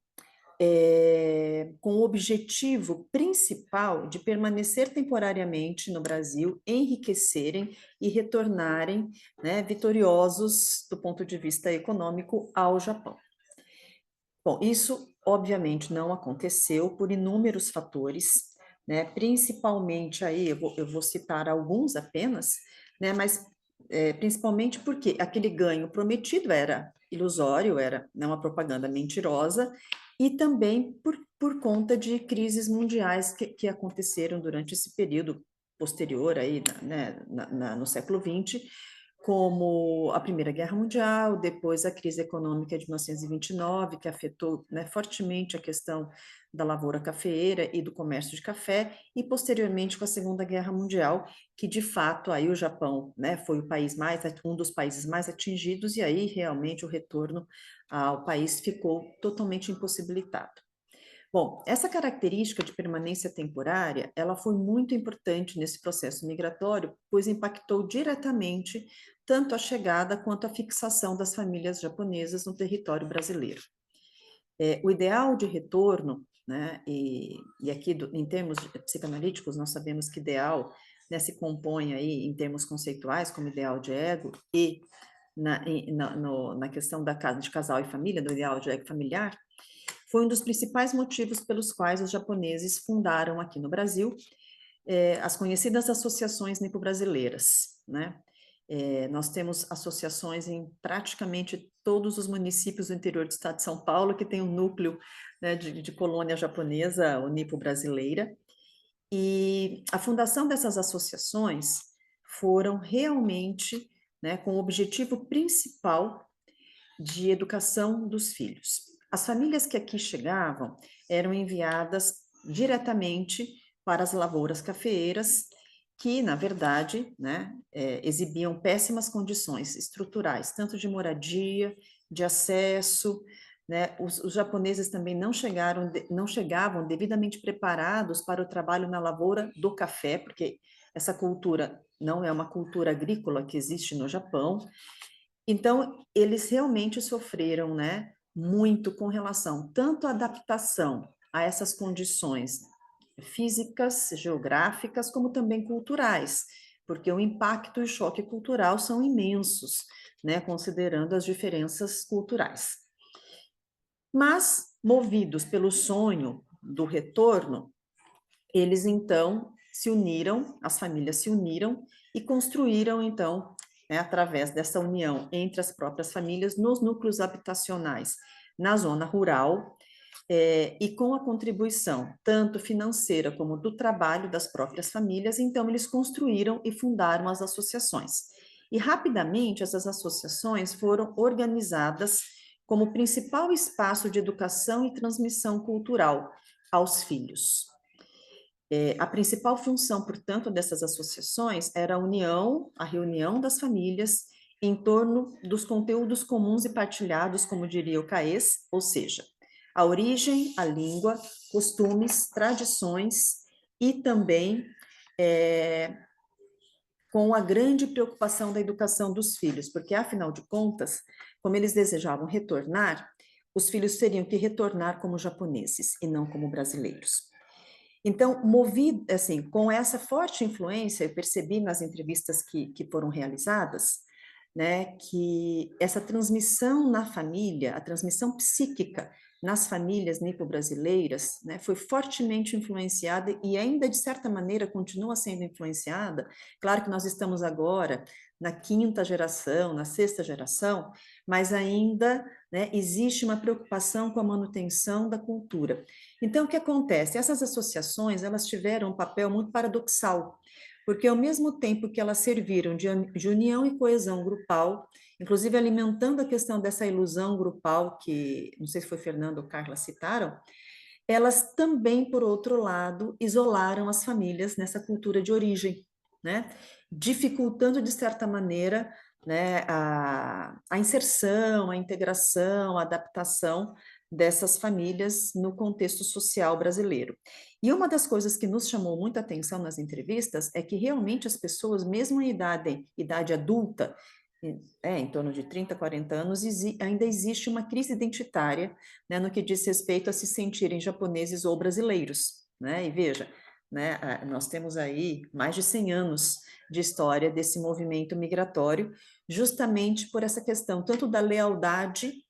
S5: com o objetivo principal de permanecer temporariamente no Brasil, enriquecerem e retornarem, né, vitoriosos do ponto de vista econômico ao Japão. Bom, isso obviamente não aconteceu por inúmeros fatores, né, principalmente aí, eu vou citar alguns apenas, né, mas principalmente porque aquele ganho prometido era ilusório, era uma propaganda mentirosa, e também por conta de crises mundiais que aconteceram durante esse período posterior aí, né, no século XX, como a Primeira Guerra Mundial, depois a crise econômica de 1929, que afetou, né, fortemente a questão da lavoura cafeeira e do comércio de café, e posteriormente com a Segunda Guerra Mundial, que de fato aí o Japão, né, foi um dos países mais atingidos, e aí realmente o retorno ao país ficou totalmente impossibilitado. Bom, essa característica de permanência temporária, ela foi muito importante nesse processo migratório, pois impactou diretamente tanto a chegada quanto a fixação das famílias japonesas no território brasileiro. O ideal de retorno, né, e aqui em termos psicanalíticos nós sabemos que ideal, né, se compõe aí em termos conceituais como ideal de ego e na questão de casal e família, do ideal de ego familiar, foi um dos principais motivos pelos quais os japoneses fundaram aqui no Brasil as conhecidas associações nipo-brasileiras, né? Nós temos associações em praticamente todos os municípios do interior do estado de São Paulo, que tem um núcleo, né, de colônia japonesa, o nipo-brasileira. E a fundação dessas associações foram realmente, né, com o objetivo principal de educação dos filhos. As famílias que aqui chegavam eram enviadas diretamente para as lavouras cafeeiras, que, na verdade, né, exibiam péssimas condições estruturais, tanto de moradia, de acesso, né, os japoneses também não chegavam devidamente preparados para o trabalho na lavoura do café, porque essa cultura não é uma cultura agrícola que existe no Japão. Então, eles realmente sofreram, né, muito com relação tanto à adaptação a essas condições físicas, geográficas, como também culturais, porque o impacto e o choque cultural são imensos, né, considerando as diferenças culturais. Mas, movidos pelo sonho do retorno, eles então se uniram, as famílias se uniram e construíram então, né, através dessa união entre as próprias famílias, nos núcleos habitacionais, na zona rural, e com a contribuição tanto financeira como do trabalho das próprias famílias, então eles construíram e fundaram as associações. E rapidamente essas associações foram organizadas como principal espaço de educação e transmissão cultural aos filhos. A principal função, portanto, dessas associações era a reunião das famílias em torno dos conteúdos comuns e partilhados, como diria o CAES, ou seja, a origem, a língua, costumes, tradições e também com a grande preocupação da educação dos filhos, porque, afinal de contas, como eles desejavam retornar, os filhos teriam que retornar como japoneses e não como brasileiros. Então, movido, assim, com essa forte influência, eu percebi nas entrevistas que foram realizadas, né, que essa transmissão na família, a transmissão psíquica nas famílias nipo-brasileiras, né, foi fortemente influenciada e ainda, de certa maneira, continua sendo influenciada. Claro que nós estamos agora na 5ª geração, na 6ª geração, mas ainda, né, existe uma preocupação com a manutenção da cultura. Então, o que acontece? Essas associações, elas tiveram um papel muito paradoxal, porque ao mesmo tempo que elas serviram de união e coesão grupal, inclusive alimentando a questão dessa ilusão grupal que, não sei se foi Fernando ou Carla citaram, elas também, por outro lado, isolaram as famílias nessa cultura de origem, né? Dificultando, de certa maneira, né, a inserção, a integração, a adaptação dessas famílias no contexto social brasileiro. E uma das coisas que nos chamou muita atenção nas entrevistas é que realmente as pessoas, mesmo em idade adulta, em torno de 30, 40 anos, ainda existe uma crise identitária, né, no que diz respeito a se sentirem japoneses ou brasileiros, né? E veja, né, nós temos aí mais de 100 anos de história desse movimento migratório, justamente por essa questão tanto da lealdade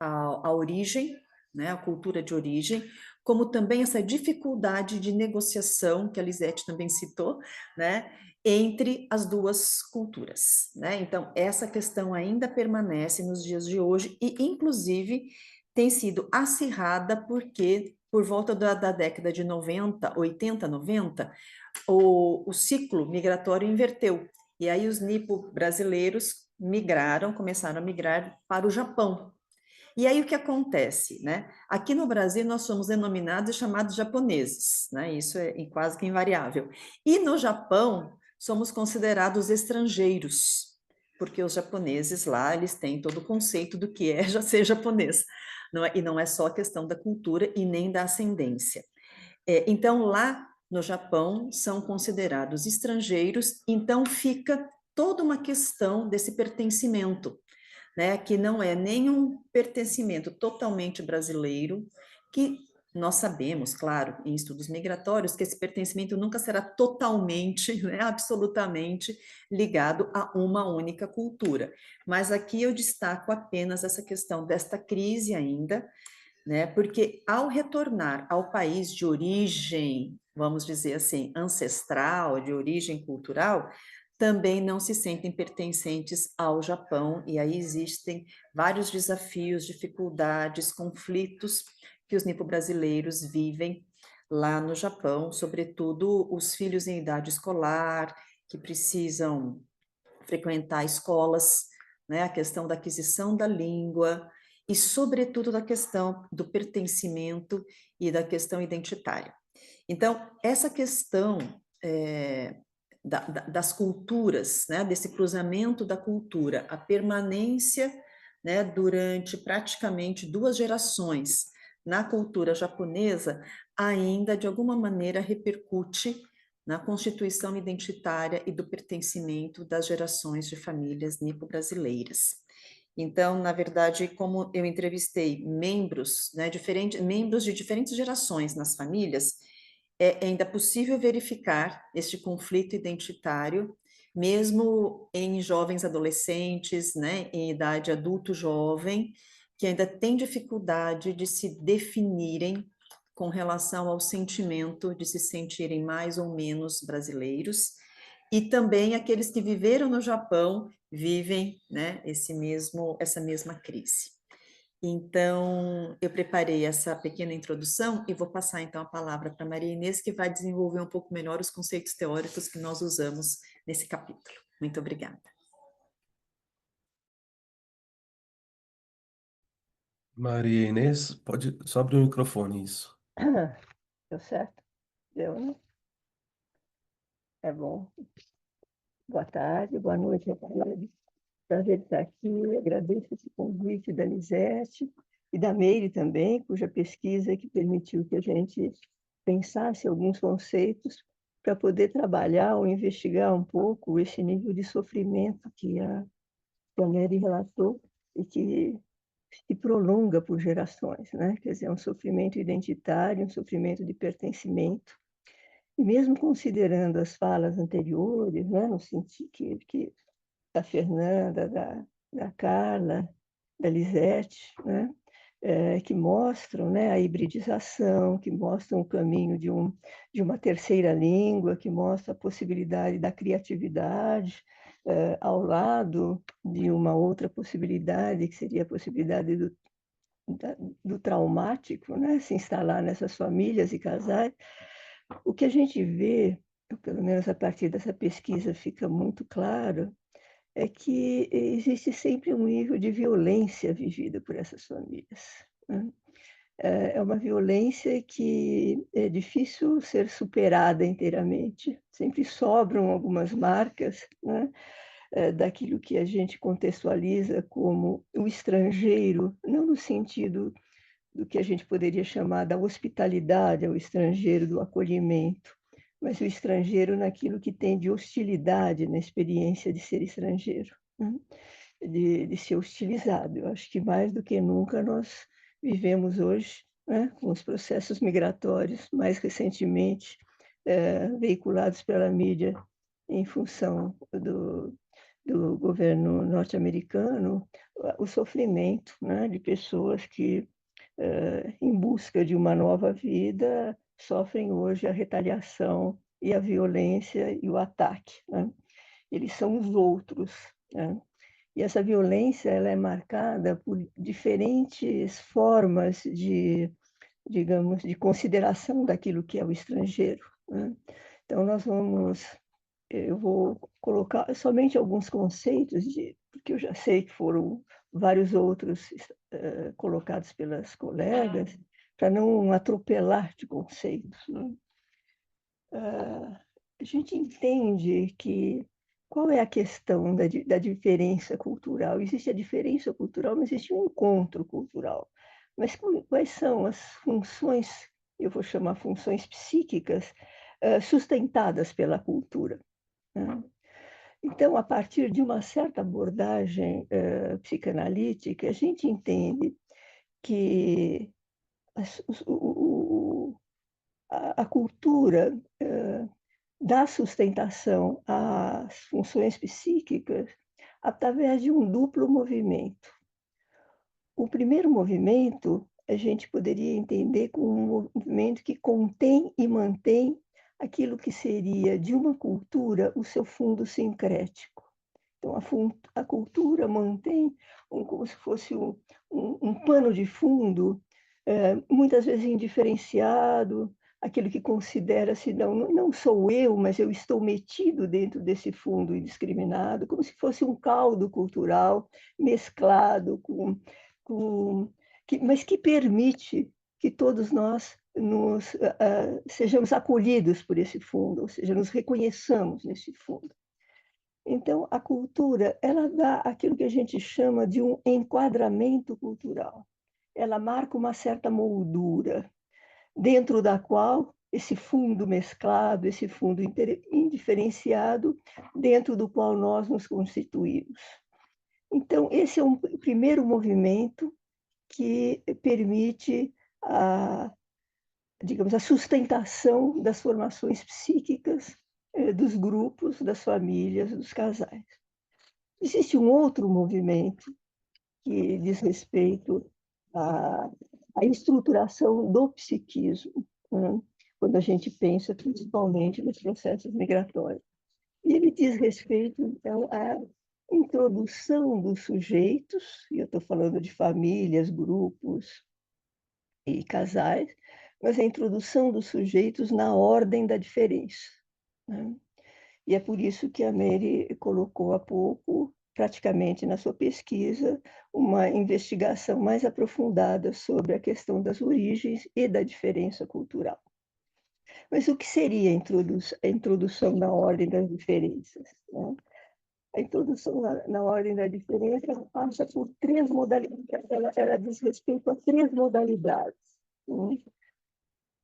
S5: à origem, né, à cultura de origem, como também essa dificuldade de negociação, que a Lisete também citou, né, entre as duas culturas, né? Então, essa questão ainda permanece nos dias de hoje e, inclusive, tem sido acirrada porque, por volta da década de 90, 80, 90, o ciclo migratório inverteu. E aí os nipo-brasileiros começaram a migrar para o Japão. E aí o que acontece, né? Aqui no Brasil nós somos denominados e chamados japoneses, né? Isso é quase que invariável. E no Japão somos considerados estrangeiros, porque os japoneses lá, eles têm todo o conceito do que é já ser japonês, e não é só a questão da cultura e nem da ascendência. Então lá no Japão são considerados estrangeiros, então fica toda uma questão desse pertencimento, né, que não é nenhum pertencimento totalmente brasileiro, que nós sabemos, claro, em estudos migratórios, que esse pertencimento nunca será totalmente, né, absolutamente ligado a uma única cultura. Mas aqui eu destaco apenas essa questão desta crise ainda, né, porque ao retornar ao país de origem, vamos dizer assim, ancestral, de origem cultural, também não se sentem pertencentes ao Japão, e aí existem vários desafios, dificuldades, conflitos que os nipo-brasileiros vivem lá no Japão, sobretudo os filhos em idade escolar, que precisam frequentar escolas, né, a questão da aquisição da língua e, sobretudo, da questão do pertencimento e da questão identitária. Então, essa questão das culturas, né, desse cruzamento da cultura, a permanência, né, durante praticamente 2 gerações na cultura japonesa, ainda de alguma maneira repercute na constituição identitária e do pertencimento das gerações de famílias nipo-brasileiras. Então, na verdade, como eu entrevistei membros, né, membros de diferentes gerações nas famílias, é ainda possível verificar este conflito identitário, mesmo em jovens adolescentes, né, em idade adulto-jovem, que ainda têm dificuldade de se definirem com relação ao sentimento de se sentirem mais ou menos brasileiros, e também aqueles que viveram no Japão vivem, né, essa mesma crise. Então, eu preparei essa pequena introdução e vou passar então a palavra para Maria Inês, que vai desenvolver um pouco melhor os conceitos teóricos que nós usamos nesse capítulo. Muito obrigada.
S1: Maria Inês, pode só abrir o microfone, isso.
S6: Deu certo? Deu, né? É bom. Boa tarde, boa noite, prazer estar aqui. Agradeço esse convite da Lisete e da Meire também, cuja pesquisa que permitiu que a gente pensasse alguns conceitos para poder trabalhar ou investigar um pouco esse nível de sofrimento que a Meire relatou e que se prolonga por gerações, né? Quer dizer, é um sofrimento identitário, um sofrimento de pertencimento. E mesmo considerando as falas anteriores, né, no sentido que da Fernanda, da Carla, da Lisete, né, que mostram, né, a hibridização, que mostram o caminho de uma terceira língua, que mostra a possibilidade da criatividade, ao lado de uma outra possibilidade, que seria a possibilidade do traumático, né, se instalar nessas famílias e casais. O que a gente vê, pelo menos a partir dessa pesquisa fica muito claro, é que existe sempre um nível de violência vivida por essas famílias, né? É uma violência que é difícil ser superada inteiramente. Sempre sobram algumas marcas, né, daquilo que a gente contextualiza como o estrangeiro, não no sentido do que a gente poderia chamar da hospitalidade ao estrangeiro, do acolhimento, mas o estrangeiro naquilo que tem de hostilidade na experiência de ser estrangeiro, né? de ser hostilizado. Eu acho que mais do que nunca nós vivemos hoje, né, com os processos migratórios, mais recentemente veiculados pela mídia em função do governo norte-americano, o sofrimento, né, de pessoas que em busca de uma nova vida, sofrem hoje a retaliação e a violência e o ataque, né? Eles são os outros, né? E essa violência ela é marcada por diferentes formas de, digamos, de consideração daquilo que é o estrangeiro, né? Então, eu vou colocar somente alguns conceitos, porque eu já sei que foram vários outros colocados pelas colegas, para não atropelar de conceitos, né? A gente entende que qual é a questão da diferença cultural? Existe a diferença cultural, mas existe um encontro cultural. Mas quais são as funções, eu vou chamar funções psíquicas, sustentadas pela cultura, né? Então, a partir de uma certa abordagem psicanalítica, a gente entende que a cultura dá sustentação às funções psíquicas através de um duplo movimento. O primeiro movimento a gente poderia entender como um movimento que contém e mantém aquilo que seria de uma cultura o seu fundo sincrético. Então, a cultura mantém como se fosse um pano de fundo, muitas vezes indiferenciado, aquilo que considera-se, não sou eu, mas eu estou metido dentro desse fundo indiscriminado, como se fosse um caldo cultural mesclado mas que permite que todos nós sejamos acolhidos por esse fundo, ou seja, nos reconheçamos nesse fundo. Então, a cultura, ela dá aquilo que a gente chama de um enquadramento cultural. Ela marca uma certa moldura, dentro da qual esse fundo mesclado, esse fundo indiferenciado, dentro do qual nós nos constituímos. Então, esse é um primeiro movimento que permite digamos, a sustentação das formações psíquicas dos grupos, das famílias, dos casais. Existe um outro movimento que diz respeito à estruturação do psiquismo, né? Quando a gente pensa principalmente nos processos migratórios. E ele diz respeito, então, à introdução dos sujeitos, e eu estou falando de famílias, grupos e casais, mas a introdução dos sujeitos na ordem da diferença, né? E é por isso que a Mary colocou há pouco, praticamente na sua pesquisa, uma investigação mais aprofundada sobre a questão das origens e da diferença cultural. Mas o que seria a introdução na ordem das diferenças, né? A introdução na ordem da diferença passa por 3 modalidades, ela diz respeito a 3 modalidades, né?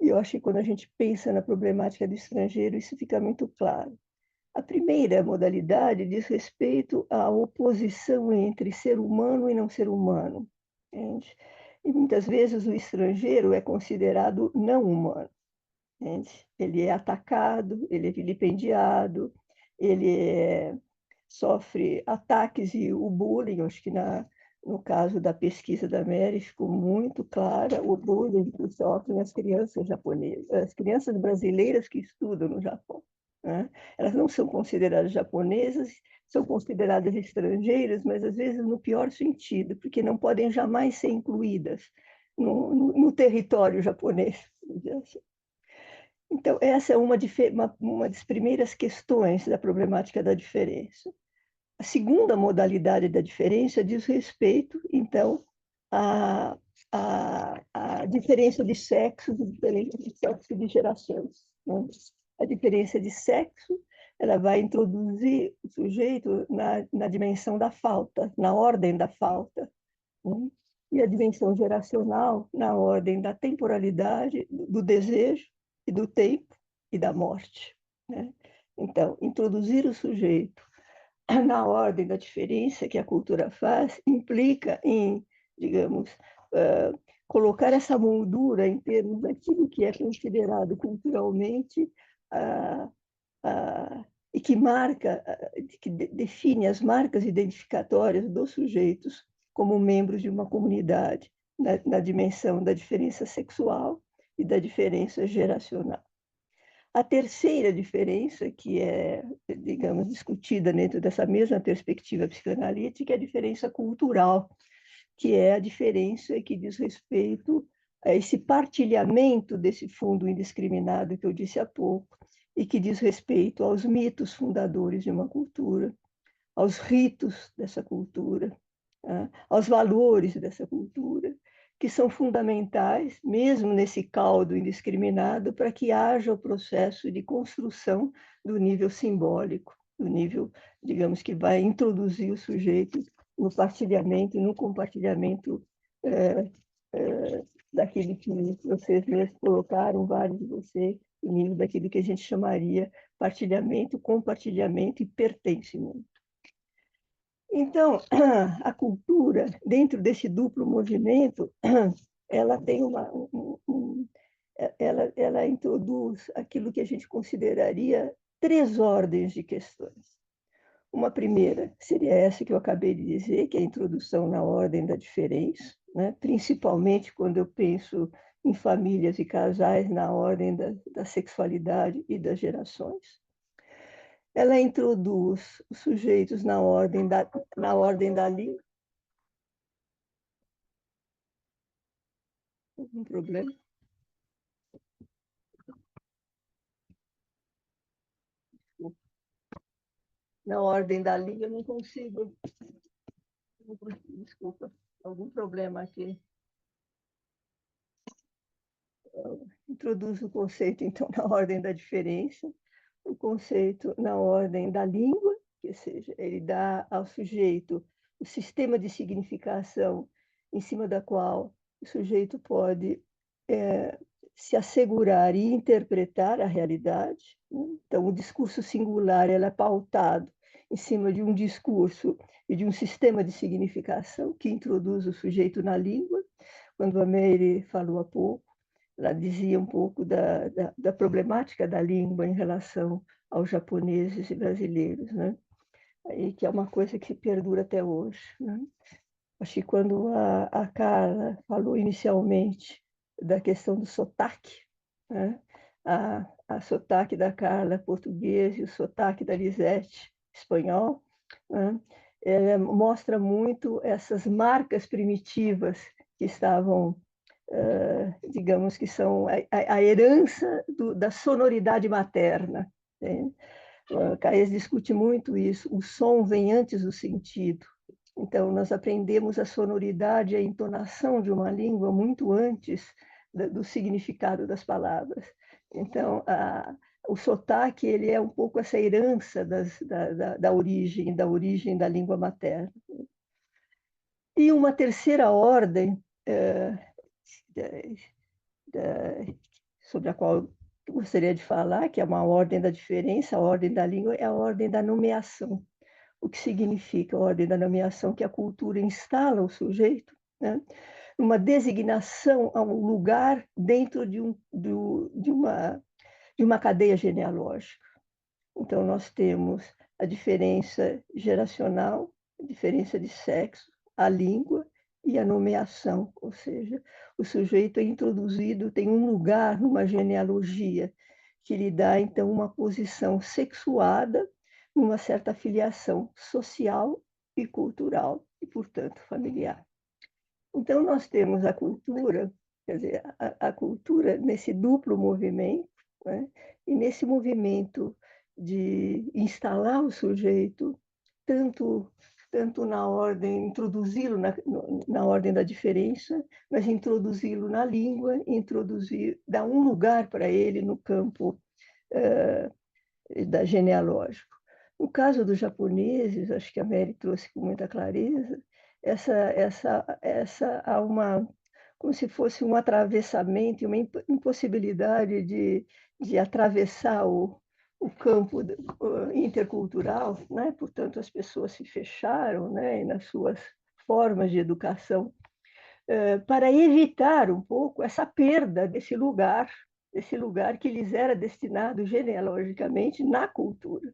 S6: E eu acho que quando a gente pensa na problemática do estrangeiro, isso fica muito claro. A primeira modalidade diz respeito à oposição entre ser humano e não ser humano, entende? E muitas vezes o estrangeiro é considerado não humano, entende? Ele é atacado, ele é vilipendiado, sofre ataques e o bullying, acho que no caso da pesquisa da Mary ficou muito clara o bullying que sofrem as crianças japonesas, as crianças brasileiras que estudam no Japão, né? Elas não são consideradas japonesas, são consideradas estrangeiras, mas às vezes no pior sentido, porque não podem jamais ser incluídas no território japonês. Então, essa é uma das primeiras questões da problemática da diferença. A segunda modalidade da diferença diz respeito, então, à diferença de sexo, diferença de sexo de gerações, né? A diferença de sexo, ela vai introduzir o sujeito na dimensão da falta, na ordem da falta, né? E a dimensão geracional na ordem da temporalidade, do desejo e do tempo e da morte, né? Então, introduzir o sujeito na ordem da diferença que a cultura faz implica em, digamos, colocar essa moldura em termos daquilo que é considerado culturalmente e que marca, que define as marcas identificatórias dos sujeitos como membros de uma comunidade, na dimensão da diferença sexual e da diferença geracional. A terceira diferença, que é, digamos, discutida dentro dessa mesma perspectiva psicanalítica, é a diferença cultural, que é a diferença que diz respeito a esse partilhamento desse fundo indiscriminado que eu disse há pouco, e que diz respeito aos mitos fundadores de uma cultura, aos ritos dessa cultura, aos valores dessa cultura, que são fundamentais, mesmo nesse caldo indiscriminado, para que haja o processo de construção do nível simbólico, do nível, digamos, que vai introduzir o sujeito no partilhamento, no compartilhamento daquilo que vocês mesmos colocaram, vários de vocês, o nível daquilo que a gente chamaria partilhamento, compartilhamento e pertencimento. Então, a cultura, dentro desse duplo movimento, ela tem ela introduz aquilo que a gente consideraria 3 ordens de questões. Uma primeira seria essa que eu acabei de dizer, que é a introdução na ordem da diferença, né? Principalmente quando eu penso em famílias e casais na ordem da sexualidade e das gerações. Ela introduz os sujeitos na ordem da língua. Algum problema? Na ordem da língua eu não consigo. Desculpa, algum problema aqui. Introduz o conceito, então, na ordem da diferença, o conceito na ordem da língua, que seja, ele dá ao sujeito o sistema de significação em cima da qual o sujeito pode se assegurar e interpretar a realidade. Então, o discurso singular ele é pautado em cima de um discurso e de um sistema de significação que introduz o sujeito na língua. Quando a Meire falou há pouco, ela dizia um pouco da problemática da língua em relação aos japoneses e brasileiros, né? E que é uma coisa que perdura até hoje, né? Acho que quando a Carla falou inicialmente da questão do sotaque, né? A sotaque da Carla português e o sotaque da Lisete espanhol, né? Mostra muito essas marcas primitivas que estavam, digamos que são a herança da sonoridade materna, né? Caes discute muito isso, o som vem antes do sentido. Então, nós aprendemos a sonoridade e a entonação de uma língua muito antes do significado das palavras. Então, o sotaque ele é um pouco essa herança da origem da língua materna. E uma terceira ordem sobre a qual eu gostaria de falar, que é uma ordem da diferença, a ordem da língua, é a ordem da nomeação. O que significa a ordem da nomeação? Que a cultura instala o sujeito, né, uma designação a um lugar dentro de uma cadeia genealógica. Então, nós temos a diferença geracional, a diferença de sexo, a língua e a nomeação, ou seja, o sujeito é introduzido, tem um lugar numa genealogia que lhe dá, então, uma posição sexuada, numa certa filiação social e cultural, e, portanto, familiar. Então, nós temos a cultura, quer dizer, a cultura nesse duplo movimento, né? E nesse movimento de instalar o sujeito, tanto na ordem, introduzi-lo na ordem da diferença, mas introduzi-lo na língua, dar um lugar para ele no campo genealógico. No caso dos japoneses, acho que a Mary trouxe com muita clareza, há como se fosse um atravessamento, uma impossibilidade de atravessar o campo intercultural, né? Portanto, as pessoas se fecharam, né, nas suas formas de educação, para evitar um pouco essa perda desse lugar que lhes era destinado genealogicamente na cultura.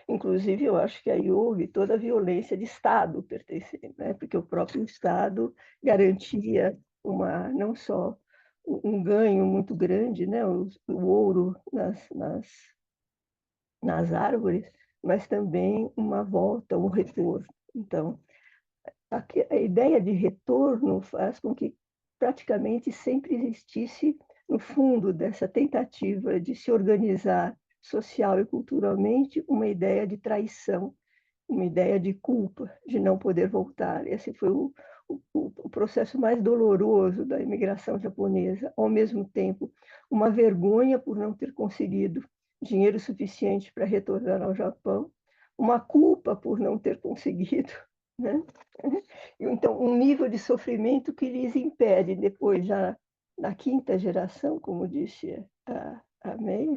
S6: Inclusive, eu acho que aí houve toda a violência de Estado pertencente, né? Porque o próprio Estado garantia não só um ganho muito grande, né? O ouro nas árvores, mas também uma volta, um retorno. Então, a ideia de retorno faz com que praticamente sempre existisse, no fundo dessa tentativa de se organizar social e culturalmente, uma ideia de traição, uma ideia de culpa, de não poder voltar. Esse foi o processo mais doloroso da imigração japonesa. Ao mesmo tempo, uma vergonha por não ter conseguido dinheiro suficiente para retornar ao Japão, uma culpa por não ter conseguido, né? Então, um nível de sofrimento que lhes impede, depois, já na quinta geração, como disse a May,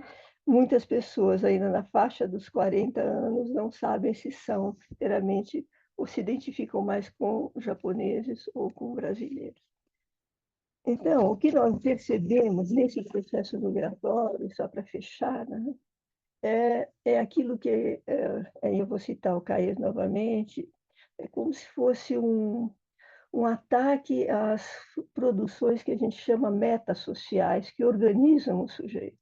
S6: muitas pessoas ainda na faixa dos 40 anos não sabem se são inteiramente ou se identificam mais com japoneses ou com brasileiros. Então, o que nós percebemos nesse processo migratório, só para fechar, né, é aquilo que, eu vou citar o Caes novamente, é como se fosse um ataque às produções que a gente chama metasociais, que organizam o sujeito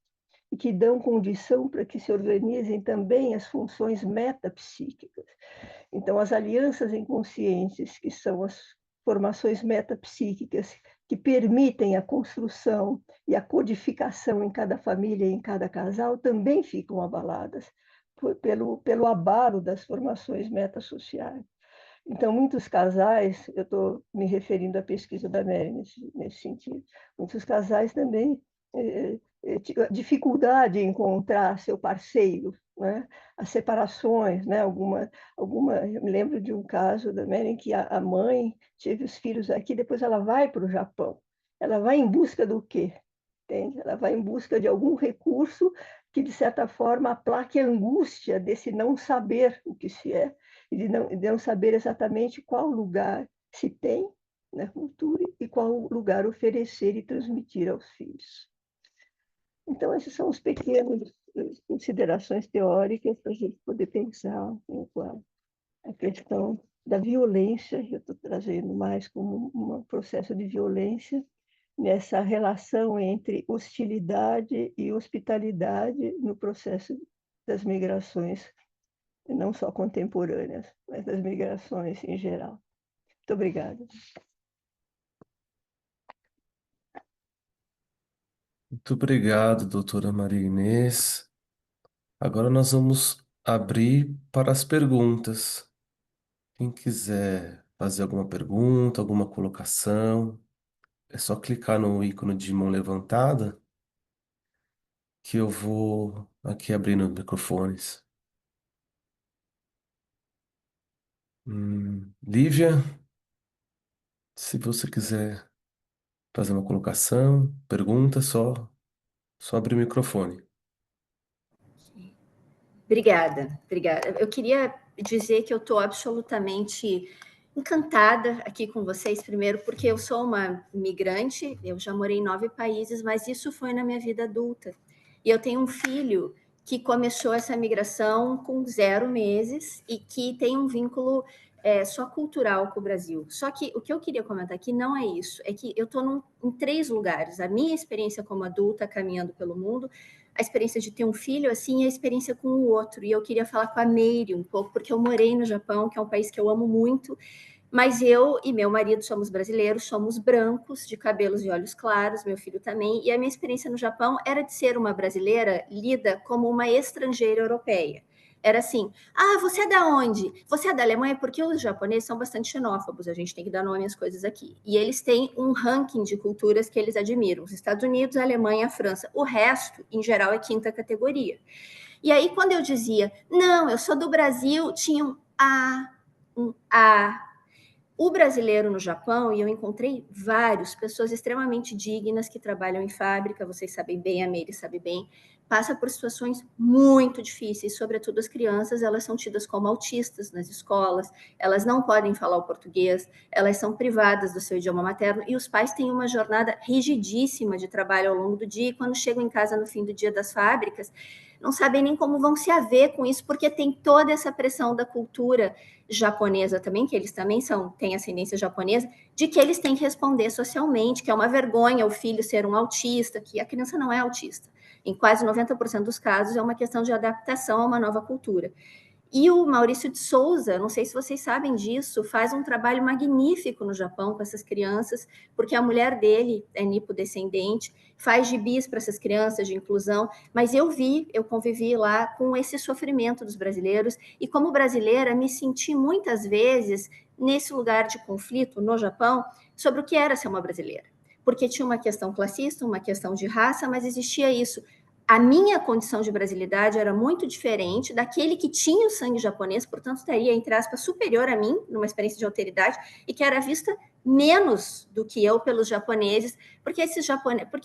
S6: e que dão condição para que se organizem também as funções metapsíquicas. Então, as alianças inconscientes, que são as formações metapsíquicas que permitem a construção e a codificação em cada família e em cada casal, também ficam abaladas pelo abalo das formações metassociais. Então, muitos casais, eu estou me referindo à pesquisa da Mary nesse sentido, muitos casais também dificuldade em encontrar seu parceiro, né? As separações, né? Eu me lembro de um caso da Mary em que a mãe teve os filhos aqui, depois ela vai para o Japão. Ela vai em busca do quê? Entende? Ela vai em busca de algum recurso que, de certa forma, aplaque a angústia desse não saber o que se é, e de não saber exatamente qual lugar se tem na cultura e qual lugar oferecer e transmitir aos filhos. Então, essas são as pequenas considerações teóricas para a gente poder pensar a questão da violência. Eu estou trazendo mais como um processo de violência nessa relação entre hostilidade e hospitalidade no processo das migrações, não só contemporâneas, mas das migrações em geral. Muito obrigada.
S1: Muito obrigado, doutora Maria Inês. Agora nós vamos abrir para as perguntas. Quem quiser fazer alguma pergunta, alguma colocação, é só clicar no ícone de mão levantada que eu vou aqui abrindo microfones. Lívia, se você quiser fazer uma colocação, pergunta, só abrir o microfone.
S4: Obrigada, obrigada. Eu queria dizer que eu estou absolutamente encantada aqui com vocês, primeiro, porque eu sou uma migrante, eu já morei em 9 países, mas isso foi na minha vida adulta. E eu tenho um filho que começou essa migração com 0 meses e que tem um vínculo só cultural com o Brasil. Só que o que eu queria comentar aqui não é isso, é que eu estou em 3 lugares. A minha experiência como adulta, caminhando pelo mundo, a experiência de ter um filho, assim, e a experiência com o outro. E eu queria falar com a Meire um pouco, porque eu morei no Japão, que é um país que eu amo muito, mas eu e meu marido somos brasileiros, somos brancos, de cabelos e olhos claros, meu filho também, e a minha experiência no Japão era de ser uma brasileira lida como uma estrangeira europeia. Era assim, você é da onde? Você é da Alemanha? Porque os japoneses são bastante xenófobos, a gente tem que dar nome às coisas aqui. E eles têm um ranking de culturas que eles admiram. Os Estados Unidos, a Alemanha, a França. O resto, em geral, é 5ª categoria. E aí, quando eu dizia, não, eu sou do Brasil, tinha um A. O brasileiro no Japão, e eu encontrei várias pessoas extremamente dignas que trabalham em fábrica, vocês sabem bem, a Meire sabe bem, passa por situações muito difíceis, sobretudo as crianças, elas são tidas como autistas nas escolas, elas não podem falar o português, elas são privadas do seu idioma materno, e os pais têm uma jornada rigidíssima de trabalho ao longo do dia, e quando chegam em casa no fim do dia das fábricas, não sabem nem como vão se haver com isso, porque tem toda essa pressão da cultura japonesa também, que eles também têm ascendência japonesa, de que eles têm que responder socialmente, que é uma vergonha o filho ser um autista, que a criança não é autista. Em quase 90% dos casos é uma questão de adaptação a uma nova cultura. E o Maurício de Souza, não sei se vocês sabem disso, faz um trabalho magnífico no Japão com essas crianças, porque a mulher dele é nipodescendente, faz gibis para essas crianças de inclusão, mas eu convivi lá com esse sofrimento dos brasileiros, e como brasileira me senti muitas vezes nesse lugar de conflito no Japão sobre o que era ser uma brasileira. Porque tinha uma questão classista, uma questão de raça, mas existia isso. A minha condição de brasilidade era muito diferente daquele que tinha o sangue japonês, portanto, estaria, entre aspas, superior a mim, numa experiência de alteridade, e que era vista menos do que eu pelos japoneses, porque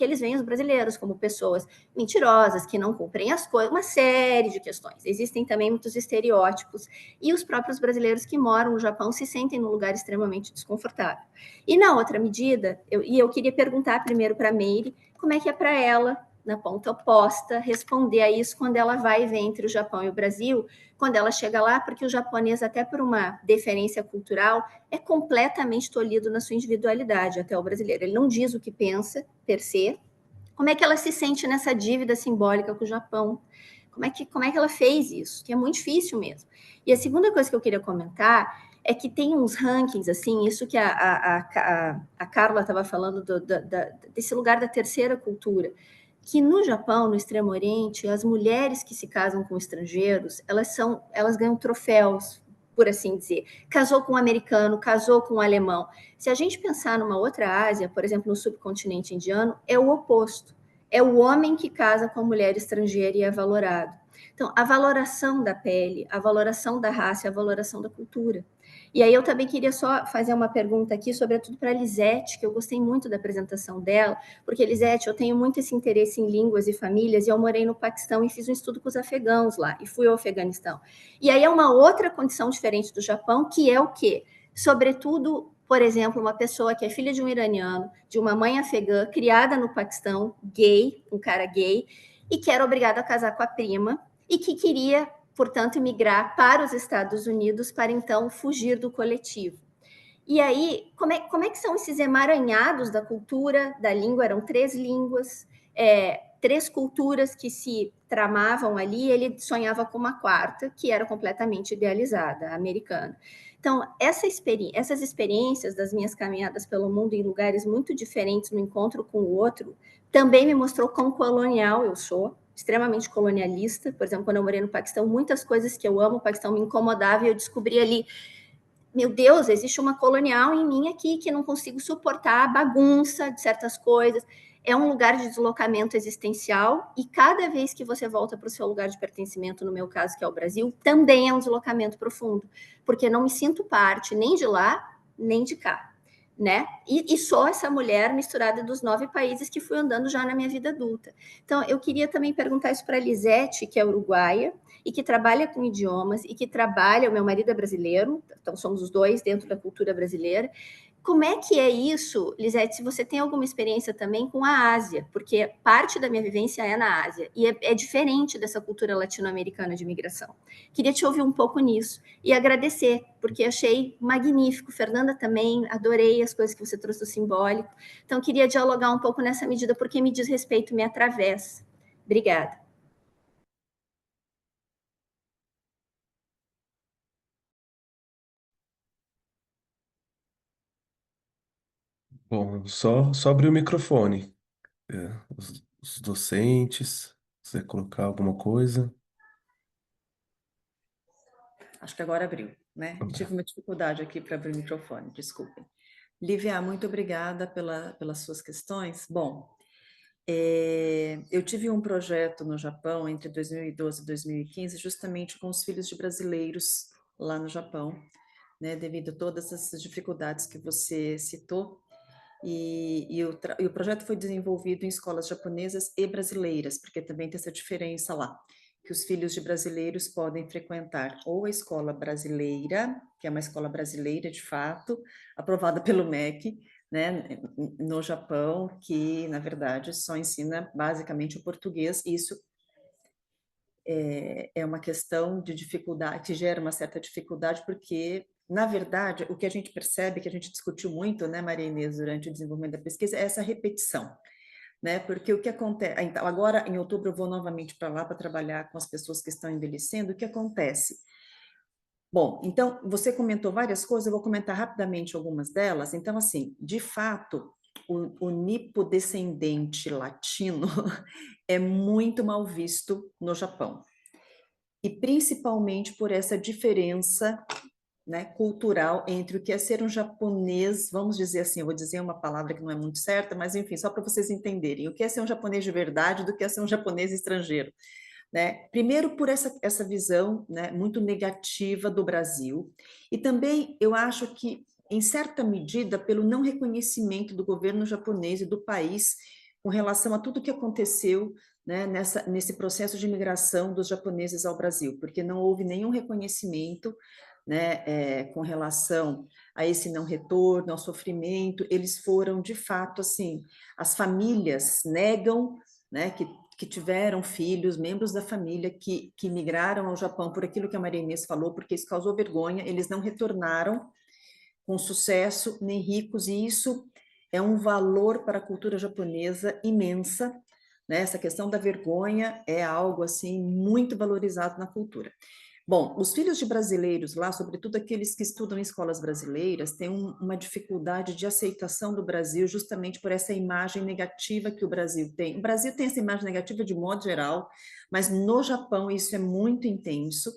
S4: eles veem os brasileiros como pessoas mentirosas, que não cumprem as coisas, uma série de questões. Existem também muitos estereótipos, e os próprios brasileiros que moram no Japão se sentem num lugar extremamente desconfortável. E na outra medida, eu queria perguntar primeiro para a Meire, como é que é para ela na ponta oposta, responder a isso quando ela vai e vem entre o Japão e o Brasil, quando ela chega lá, porque o japonês, até por uma deferência cultural, é completamente tolhido na sua individualidade, até o brasileiro. Ele não diz o que pensa, per se. Como é que ela se sente nessa dívida simbólica com o Japão? Como é que ela fez isso? Que é muito difícil mesmo. E a segunda coisa que eu queria comentar é que tem uns rankings, assim, isso que a Carla estava falando desse lugar da terceira cultura, que no Japão, no Extremo Oriente, as mulheres que se casam com estrangeiros, elas ganham troféus, por assim dizer. Casou com um americano, casou com um alemão. Se a gente pensar numa outra Ásia, por exemplo, no subcontinente indiano, é o oposto. É o homem que casa com a mulher estrangeira e é valorado. Então, a valoração da pele, a valoração da raça, a valoração da cultura. E aí eu também queria só fazer uma pergunta aqui, sobretudo para a Lisete, que eu gostei muito da apresentação dela, porque, Lisete, eu tenho muito esse interesse em línguas e famílias, e eu morei no Paquistão e fiz um estudo com os afegãos lá, e fui ao Afeganistão. E aí é uma outra condição diferente do Japão, que é o quê? Sobretudo, por exemplo, uma pessoa que é filha de um iraniano, de uma mãe afegã, criada no Paquistão, gay, um cara gay, e que era obrigado a casar com a prima, e que queria, portanto, migrar para os Estados Unidos para, então, fugir do coletivo. E aí, como é que são esses emaranhados da cultura, da língua? Eram 3 línguas, 3 culturas que se tramavam ali, ele sonhava com uma quarta, que era completamente idealizada, a americana. Então, essas experiências das minhas caminhadas pelo mundo em lugares muito diferentes, no encontro com o outro, também me mostrou quão colonial eu sou, extremamente colonialista. Por exemplo, quando eu morei no Paquistão, muitas coisas que eu amo, o Paquistão me incomodava e eu descobri ali, meu Deus, existe uma colonial em mim aqui que não consigo suportar a bagunça de certas coisas. É um lugar de deslocamento existencial e cada vez que você volta para o seu lugar de pertencimento, no meu caso, que é o Brasil, também é um deslocamento profundo, porque não me sinto parte nem de lá, nem de cá, né? E sou essa mulher misturada dos 9 países que fui andando já na minha vida adulta. Então, eu queria também perguntar isso para a Lisete, que é uruguaia, e que trabalha com idiomas, e que trabalha, o meu marido é brasileiro, então somos os dois dentro da cultura brasileira. Como é que é isso, Lisete, se você tem alguma experiência também com a Ásia? Porque parte da minha vivência é na Ásia, e é diferente dessa cultura latino-americana de imigração. Queria te ouvir um pouco nisso, e agradecer, porque achei magnífico. Fernanda também, adorei as coisas que você trouxe do simbólico. Então, queria dialogar um pouco nessa medida, porque me diz respeito, me atravessa. Obrigada.
S1: Bom, só abrir o microfone. Os docentes, se quiser colocar alguma coisa.
S5: Acho que agora abriu, né? Eu tive uma dificuldade aqui para abrir o microfone, desculpem. Lívia, muito obrigada pelas suas questões. Bom, eu tive um projeto no Japão entre 2012 e 2015, justamente com os filhos de brasileiros lá no Japão, né? Devido a todas essas dificuldades que você citou. E o projeto foi desenvolvido em escolas japonesas e brasileiras, porque também tem essa diferença lá, que os filhos de brasileiros podem frequentar ou a escola brasileira, que é uma escola brasileira de fato, aprovada pelo MEC, né, no Japão, que na verdade só ensina basicamente o português. Isso é uma questão de dificuldade, que gera uma certa dificuldade, porque, na verdade, o que a gente percebe, que a gente discutiu muito, né, Maria Inês, durante o desenvolvimento da pesquisa, é essa repetição, né, porque o que acontece, então, agora em outubro eu vou novamente para lá para trabalhar com as pessoas que estão envelhecendo. O que acontece? Bom, então, você comentou várias coisas, eu vou comentar rapidamente algumas delas. Então, assim, de fato, o nipodescendente latino é muito mal visto no Japão. E principalmente por essa diferença, né, cultural entre o que é ser um japonês, vamos dizer assim, eu vou dizer uma palavra que não é muito certa, mas enfim, só para vocês entenderem, o que é ser um japonês de verdade do que é ser um japonês estrangeiro. Né? Primeiro por essa visão, né, muito negativa do Brasil, e também eu acho que, em certa medida, pelo não reconhecimento do governo japonês e do país com relação a tudo o que aconteceu, né, nesse processo de imigração dos japoneses ao Brasil, porque não houve nenhum reconhecimento, né, com relação a esse não retorno, ao sofrimento. Eles foram, de fato, assim, as famílias negam né, que tiveram filhos, membros da família que migraram ao Japão por aquilo que a Maria Inês falou, porque isso causou vergonha, eles não retornaram com sucesso, nem ricos, e isso é um valor para a cultura japonesa imensa, né? Essa questão da vergonha é algo, assim, muito valorizado na cultura. Bom, os filhos de brasileiros lá, sobretudo aqueles que estudam em escolas brasileiras, têm uma dificuldade de aceitação do Brasil justamente por essa imagem negativa que o Brasil tem. O Brasil tem essa imagem negativa de modo geral, mas no Japão isso é muito intenso.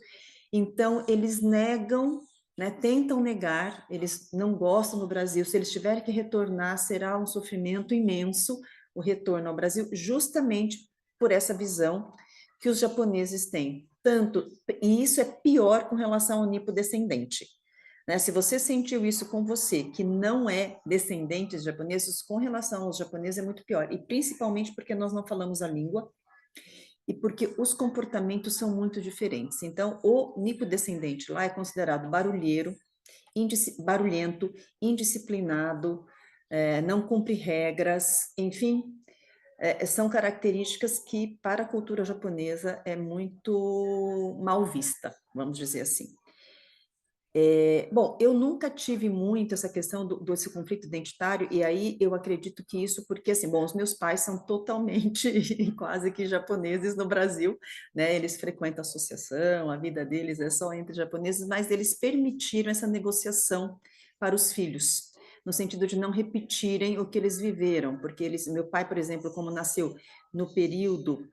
S5: Então, eles negam, né, tentam negar, eles não gostam do Brasil. Se eles tiverem que retornar, será um sofrimento imenso o retorno ao Brasil, justamente por essa visão que os japoneses têm. Tanto, e isso é pior com relação ao nipodescendente. Né? Se você sentiu isso com você, que não é descendente de japoneses, com relação aos japoneses é muito pior. E principalmente porque nós não falamos a língua, e porque os comportamentos são muito diferentes. Então, o nipodescendente lá é considerado barulheiro, barulhento, indisciplinado, não cumpre regras, enfim, são características que, para a cultura japonesa, é muito mal vista, vamos dizer assim. Bom, eu nunca tive muito essa questão desse conflito identitário, e aí eu acredito que isso porque, assim, bom, os meus pais são totalmente quase que japoneses no Brasil, né, eles frequentam associação, a vida deles é só entre japoneses, mas eles permitiram essa negociação para os filhos, no sentido de não repetirem o que eles viveram, porque meu pai, por exemplo, como nasceu no período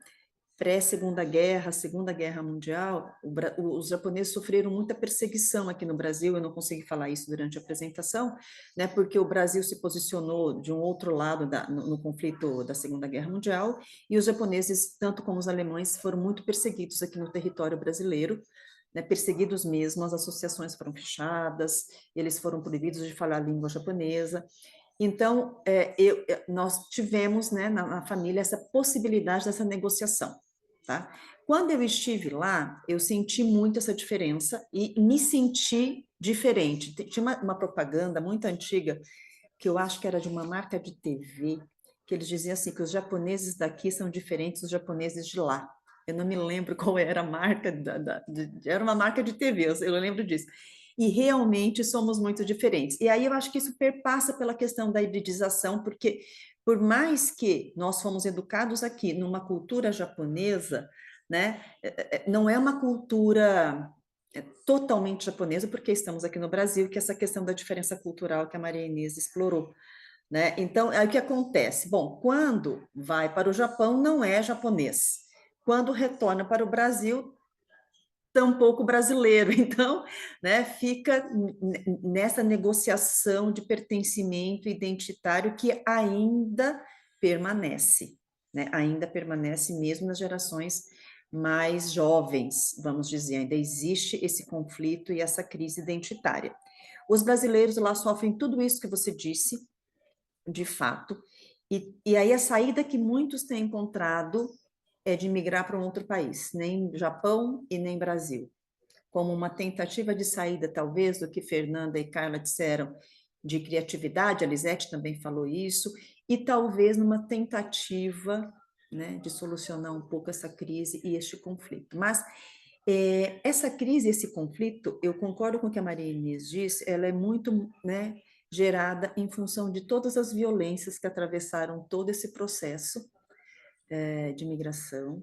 S5: pré-Segunda Guerra, Segunda Guerra Mundial, os japoneses sofreram muita perseguição aqui no Brasil, eu não consegui falar isso durante a apresentação, né, porque o Brasil se posicionou de um outro lado no conflito da Segunda Guerra Mundial, e os japoneses, tanto como os alemães, foram muito perseguidos aqui no território brasileiro, né, perseguidos mesmo, as associações foram fechadas, eles foram proibidos de falar a língua japonesa. Então, nós tivemos, né, na família essa possibilidade dessa negociação. Tá? Quando eu estive lá, eu senti muito essa diferença e me senti diferente. Tinha uma propaganda muito antiga, que eu acho que era de uma marca de TV, que eles diziam assim, que os japoneses daqui são diferentes dos japoneses de lá. Eu não me lembro qual era a marca, era uma marca de TV, eu lembro disso. E realmente somos muito diferentes. E aí eu acho que isso perpassa pela questão da hibridização, porque por mais que nós fomos educados aqui numa cultura japonesa, né, não é uma cultura totalmente japonesa, porque estamos aqui no Brasil, que é essa questão da diferença cultural que a Maria Inês explorou, né? Então, aí o que acontece? Bom, quando vai para o Japão, não é japonês. Quando retorna para o Brasil, tampouco brasileiro. Então, né, fica nessa negociação de pertencimento identitário que ainda permanece, né? Ainda permanece mesmo nas gerações mais jovens, vamos dizer, ainda existe esse conflito e essa crise identitária. Os brasileiros lá sofrem tudo isso que você disse, de fato, e aí a saída que muitos têm encontrado é de migrar para um outro país, nem Japão e nem Brasil, como uma tentativa de saída, talvez, do que Fernanda e Carla disseram, de criatividade, a Lisete também falou isso, e talvez numa tentativa, né, de solucionar um pouco essa crise e este conflito. Mas essa crise, esse conflito, eu concordo com o que a Maria Inês disse, ela é muito, né, gerada em função de todas as violências que atravessaram todo esse processo de migração,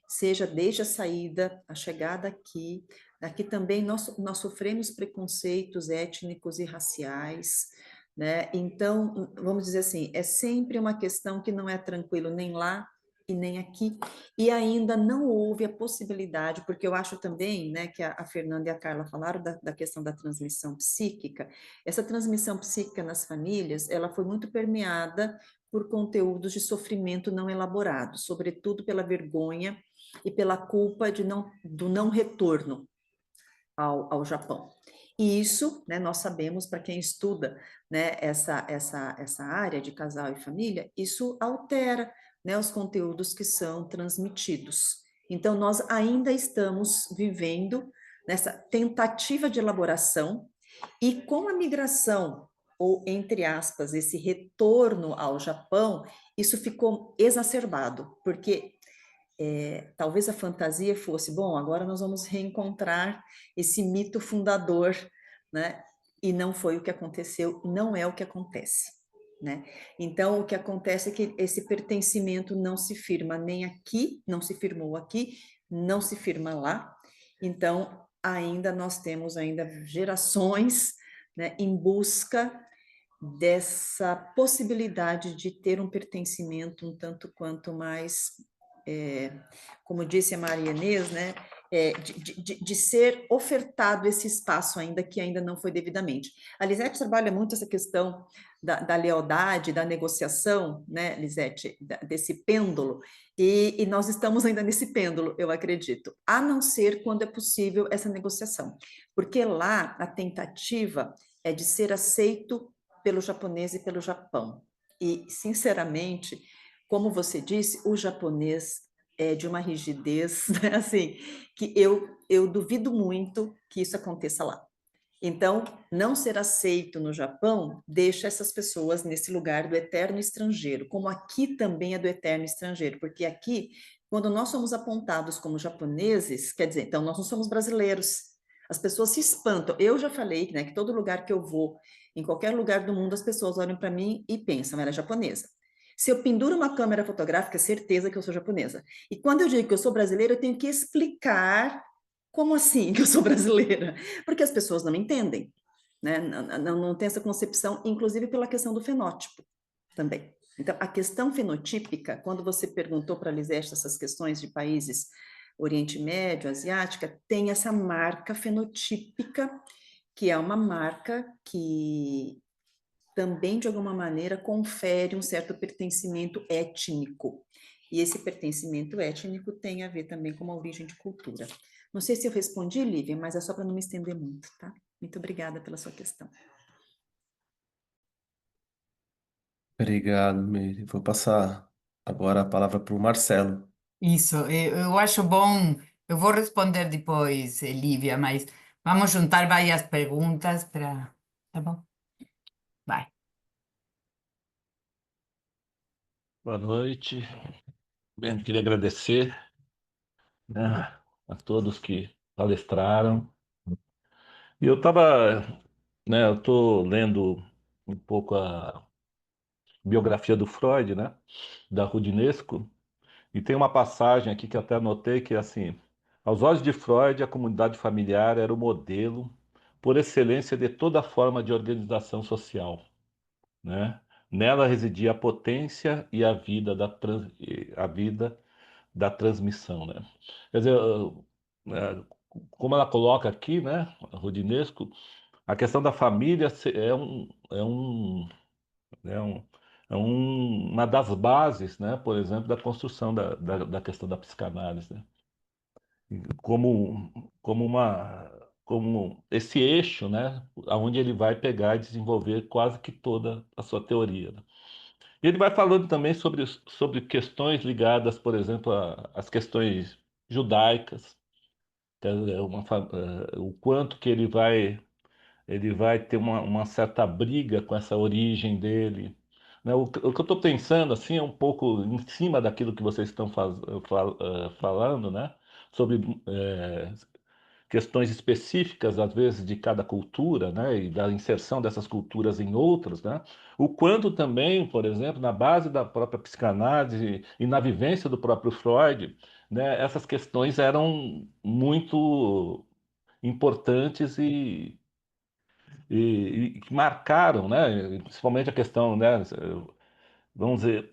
S5: seja desde a saída, a chegada aqui. Aqui também nós sofremos preconceitos étnicos e raciais, né? Então, vamos dizer assim, é sempre uma questão que não é tranquilo nem lá e nem aqui, e ainda não houve a possibilidade, porque eu acho também, né, que a Fernanda e a Carla falaram da questão da transmissão psíquica. Essa transmissão psíquica nas famílias, ela foi muito permeada por conteúdos de sofrimento não elaborado, sobretudo pela vergonha e pela culpa do não retorno ao Japão. E isso, né, nós sabemos, para quem estuda, né, essa área de casal e família, isso altera, né, os conteúdos que são transmitidos. Então, nós ainda estamos vivendo nessa tentativa de elaboração, e com a migração ou, entre aspas, esse retorno ao Japão, isso ficou exacerbado, porque talvez a fantasia fosse, bom, agora nós vamos reencontrar esse mito fundador, né? E não foi o que aconteceu, não é o que acontece, né? Então, o que acontece é que esse pertencimento não se firma nem aqui, não se firmou aqui, não se firma lá. Então, ainda nós temos ainda gerações, né, em busca dessa possibilidade de ter um pertencimento um tanto quanto mais, como disse a Maria Inês, né, de ser ofertado esse espaço ainda que ainda não foi devidamente. A Lisete trabalha muito essa questão da lealdade, da negociação, né, Lisete, desse pêndulo, e nós estamos ainda nesse pêndulo, eu acredito, a não ser quando é possível essa negociação, porque lá a tentativa é de ser aceito pelo japonês e pelo Japão. E, sinceramente, como você disse, o japonês é de uma rigidez, né, assim, que eu duvido muito que isso aconteça lá. Então, não ser aceito no Japão deixa essas pessoas nesse lugar do eterno estrangeiro, como aqui também é do eterno estrangeiro, porque aqui, quando nós somos apontados como japoneses, quer dizer, então nós não somos brasileiros. As pessoas se espantam. Eu já falei, né, que todo lugar que eu vou, em qualquer lugar do mundo, as pessoas olham para mim e pensam, ela é japonesa. Se eu penduro uma câmera fotográfica, é certeza que eu sou japonesa. E quando eu digo que eu sou brasileira, eu tenho que explicar como assim que eu sou brasileira? Porque as pessoas não entendem, né? Não tem essa concepção, inclusive pela questão do fenótipo também. Então, a questão fenotípica, quando você perguntou para a Lisete essas questões de países Oriente Médio, Asiática, tem essa marca fenotípica, que é uma marca que também, de alguma maneira, confere um certo pertencimento étnico. E esse pertencimento étnico tem a ver também com uma origem de cultura. Não sei se eu respondi, Lívia, mas é só para não me estender muito, tá? Muito obrigada pela sua questão.
S1: Obrigado, Meire. Vou passar agora a palavra para o Marcelo.
S2: Isso, eu acho bom. Eu vou responder depois, Lívia, mas vamos juntar várias perguntas para. Tá bom? Vai.
S7: Boa noite. Bem, queria agradecer, né, a todos que palestraram. E eu estava, né, eu estou lendo um pouco a biografia do Freud, né, da Rudinesco, e tem uma passagem aqui que eu até anotei que é assim: aos olhos de Freud, a comunidade familiar era o modelo por excelência de toda forma de organização social, né? Nela residia a potência e a vida da transmissão, né? Quer dizer, é, como ela coloca aqui, né, a Rodinesco, a questão da família é um, uma das bases, né, por exemplo, da construção da questão da psicanálise, né? Como uma como esse eixo, né, aonde ele vai pegar e desenvolver quase que toda a sua teoria, né? E ele vai falando também sobre questões ligadas, por exemplo, às questões judaicas, quer dizer, o quanto que ele vai ter uma certa briga com essa origem dele. Né? O que eu estou pensando assim é um pouco em cima daquilo que vocês estão falando, né? Sobre questões específicas, às vezes, de cada cultura, né, e da inserção dessas culturas em outras, né, o quanto também, por exemplo, na base da própria psicanálise e na vivência do próprio Freud, né, essas questões eram muito importantes e que marcaram, né, principalmente a questão, né, vamos dizer,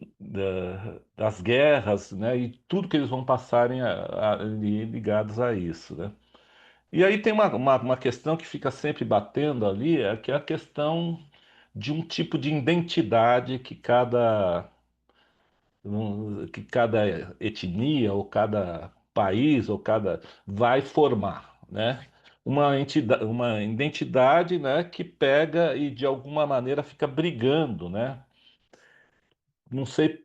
S7: das guerras, né, e tudo que eles vão passarem ali ligados a isso, né. E aí tem uma questão que fica sempre batendo ali, que é a questão de um tipo de identidade que cada etnia, ou cada país, ou cada vai formar, né? Uma identidade, né, que pega e de alguma maneira fica brigando, né? Não sei,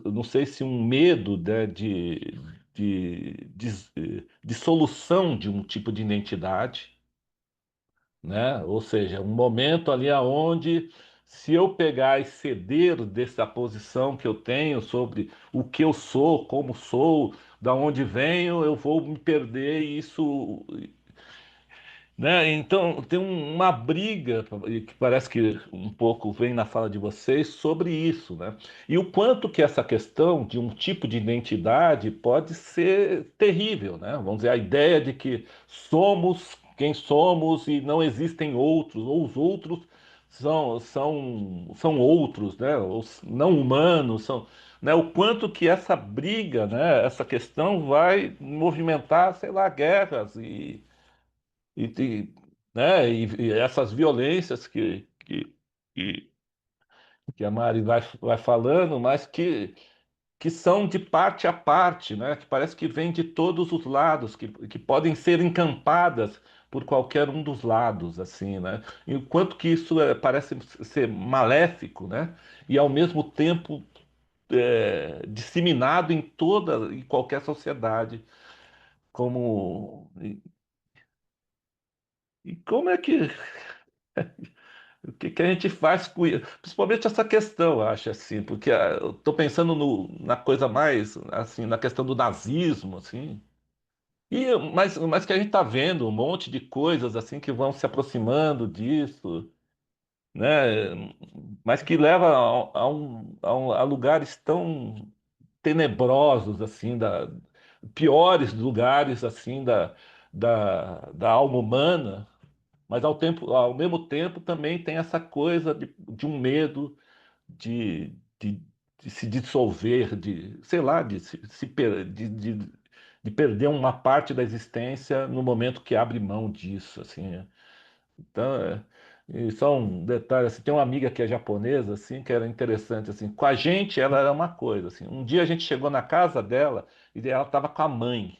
S7: não sei se um medo, né, de solução de um tipo de identidade, né? Ou seja, um momento ali aonde se eu pegar e ceder dessa posição que eu tenho sobre o que eu sou, como sou, da onde venho, eu vou me perder e isso, né? Então tem uma briga e que parece que um pouco vem na fala de vocês sobre isso, né? E o quanto que essa questão de um tipo de identidade pode ser terrível, né? Vamos dizer, a ideia de que somos quem somos e não existem outros, ou os outros são outros, né? Os não humanos são, né? O quanto que essa briga, né? Essa questão vai movimentar, sei lá, guerras e, né, e essas violências que, que a Mari vai falando, mas que são de parte a parte, né, que parece que vêm de todos os lados, que podem ser encampadas por qualquer um dos lados, assim, né? E o quanto que isso parece ser maléfico, né? E ao mesmo tempo disseminado em toda e qualquer sociedade, como e como é que o que que a gente faz com isso? Principalmente essa questão, eu acho assim, porque eu estou pensando na coisa mais assim, na questão do nazismo, assim. Mas que a gente está vendo um monte de coisas assim que vão se aproximando disso, né? Mas que leva a lugares tão tenebrosos assim, piores lugares assim da alma humana. Mas ao mesmo tempo também tem essa coisa de um medo de de se dissolver, de, sei lá, de perder uma parte da existência no momento que abre mão disso, assim. Né? Então, e só um detalhe, assim, tem uma amiga que é japonesa, assim, que era interessante, assim, com a gente ela era uma coisa, assim. Um dia a gente chegou na casa dela e ela estava com a mãe.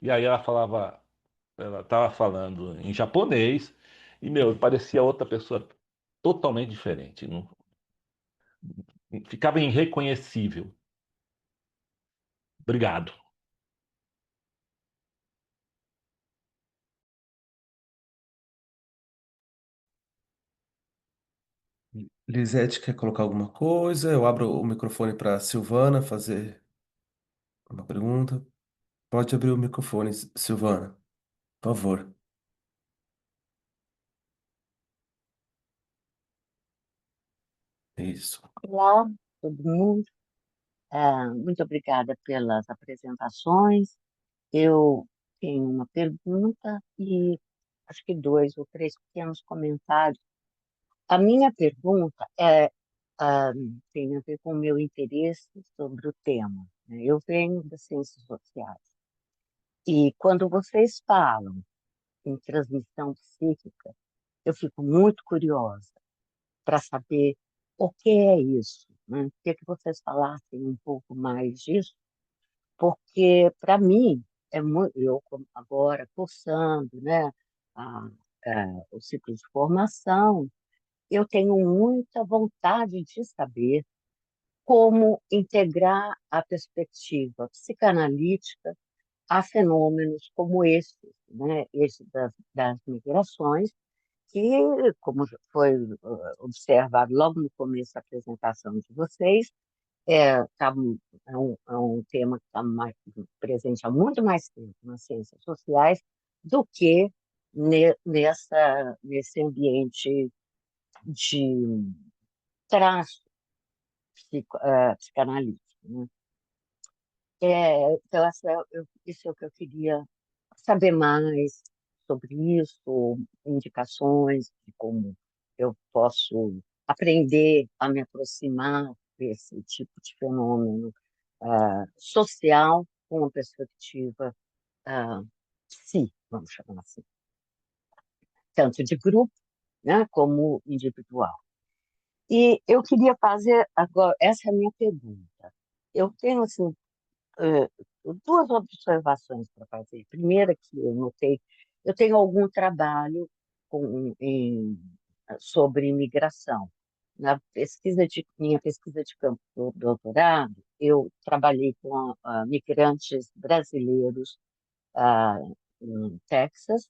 S7: E aí ela estava falando em japonês e, meu, parecia outra pessoa totalmente diferente. Ficava irreconhecível. Obrigado.
S1: Lisete quer colocar alguma coisa? Eu abro o microfone para Silvana fazer uma pergunta. Pode abrir o microfone, Silvana, por favor. Isso.
S8: Olá, todo mundo. Muito obrigada pelas apresentações. Eu tenho uma pergunta e acho que dois ou três pequenos comentários. A minha pergunta ah, tem a ver com o meu interesse sobre o tema, né? Eu venho das ciências sociais e quando vocês falam em transmissão psíquica, eu fico muito curiosa para saber o que é isso, né? Queria que vocês falassem um pouco mais disso, porque para mim é muito, agora cursando, né, a, o ciclo de formação, eu tenho muita vontade de saber como integrar a perspectiva psicanalítica a fenômenos como esse, né, esse das migrações, que, como já foi observado logo no começo da apresentação de vocês, é um tema que está presente há muito mais tempo nas ciências sociais do que nesse ambiente de traço psicanalítico. Né? Então, isso é o que eu queria saber mais sobre isso, indicações de como eu posso aprender a me aproximar desse tipo de fenômeno social com uma perspectiva vamos chamar assim, tanto de grupo, né, como individual. E eu queria fazer agora, essa é a minha pergunta. Eu tenho assim, eh, duas observações para fazer. Primeira que eu notei, eu tenho algum trabalho sobre imigração. Minha pesquisa de campo do doutorado, eu trabalhei com migrantes brasileiros ah, em Texas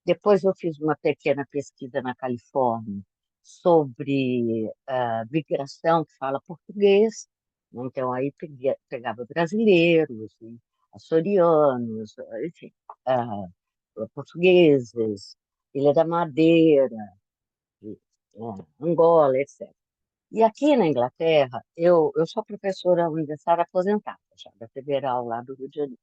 S8: Depois eu fiz uma pequena pesquisa na Califórnia sobre migração que fala português. Então, aí pegava brasileiros, e açorianos, enfim, ah, portugueses, Ilha da Madeira, e, Angola, etc. E aqui na Inglaterra, eu sou professora universitária aposentada, já da Federal lá do Rio de Janeiro.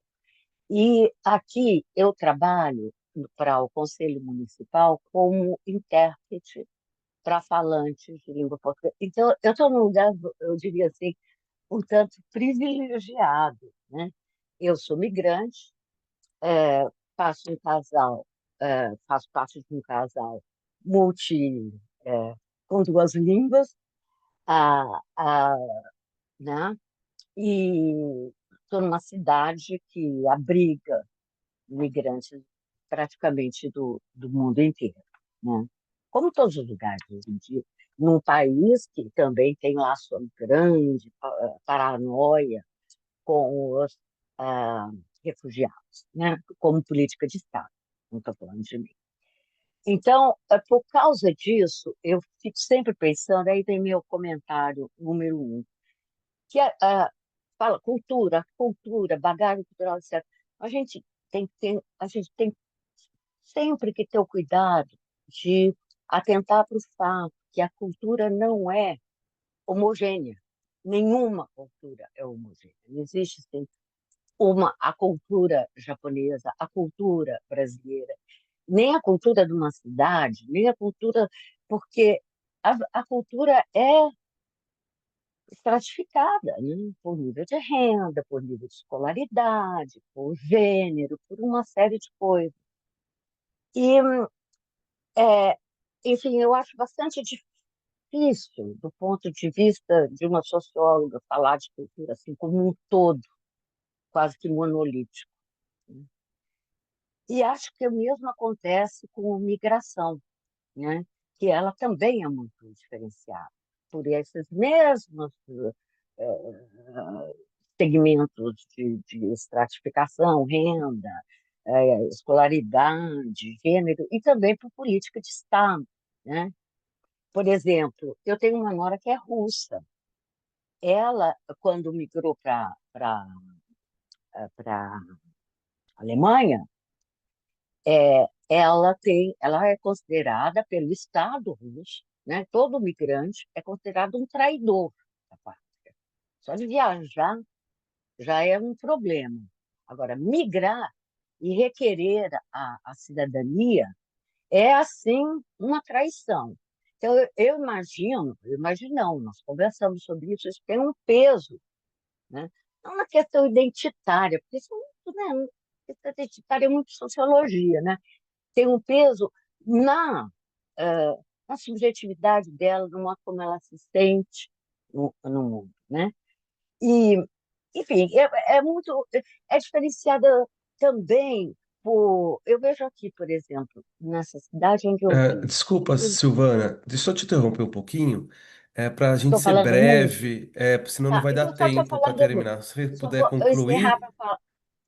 S8: E aqui eu trabalho para o Conselho Municipal como intérprete para falantes de língua portuguesa. Então, eu estou num lugar, eu diria assim, um tanto privilegiado, né? Eu sou migrante, é, faço um casal, faço parte de um casal multi, é, com duas línguas, a, a, né? E estou numa cidade que abriga imigrantes praticamente do mundo inteiro, né? Como todos os lugares hoje em dia, num país que também tem lá sua grande paranoia com os ah, refugiados, né? Como política de Estado, não estou falando de mim. Então, por causa disso, eu fico sempre pensando, aí tem meu comentário número um, que fala cultura, bagagem cultural, etc. A gente a gente tem sempre que ter o cuidado de atentar para o fato que a cultura não é homogênea. Nenhuma cultura é homogênea. Não existe assim, a cultura japonesa, a cultura brasileira, nem a cultura de uma cidade, nem a cultura, porque a cultura é estratificada, né? Por nível de renda, por nível de escolaridade, por gênero, por uma série de coisas. E, é, enfim, eu acho bastante difícil, do ponto de vista de uma socióloga, falar de cultura assim como um todo, quase que monolítico, né? E acho que o mesmo acontece com migração, né? Que ela também é muito diferenciada por esses mesmos segmentos de estratificação, renda, escolaridade, gênero, e também por política de Estado, né? Por exemplo, eu tenho uma nora que é russa. Ela, quando migrou para a Alemanha, ela é considerada pelo Estado russo, né? Todo migrante é considerado um traidor da pátria. Só de viajar já é um problema. Agora, migrar e requerer a cidadania é, assim, uma traição. Então, eu imagino, não, nós conversamos sobre isso, isso tem um peso, né? Não uma questão identitária, porque isso, né, questão identitária é muito sociologia, né? Tem um peso na, eh, na subjetividade dela, no modo como ela se sente no mundo, né? E, enfim, é diferenciada também por, eu vejo aqui, por exemplo, nessa cidade onde eu vivo,
S1: Desculpa, Silvana, deixa eu te interromper um pouquinho, para a gente
S8: estou
S1: ser
S8: falando muito.
S1: breve, senão não
S8: Tá,
S1: vai dar
S8: então só estou
S1: tempo para
S8: falando muito.
S1: terminar. Se você
S8: Só
S1: puder
S8: vou eu encerrar
S1: concluir,
S8: para falar.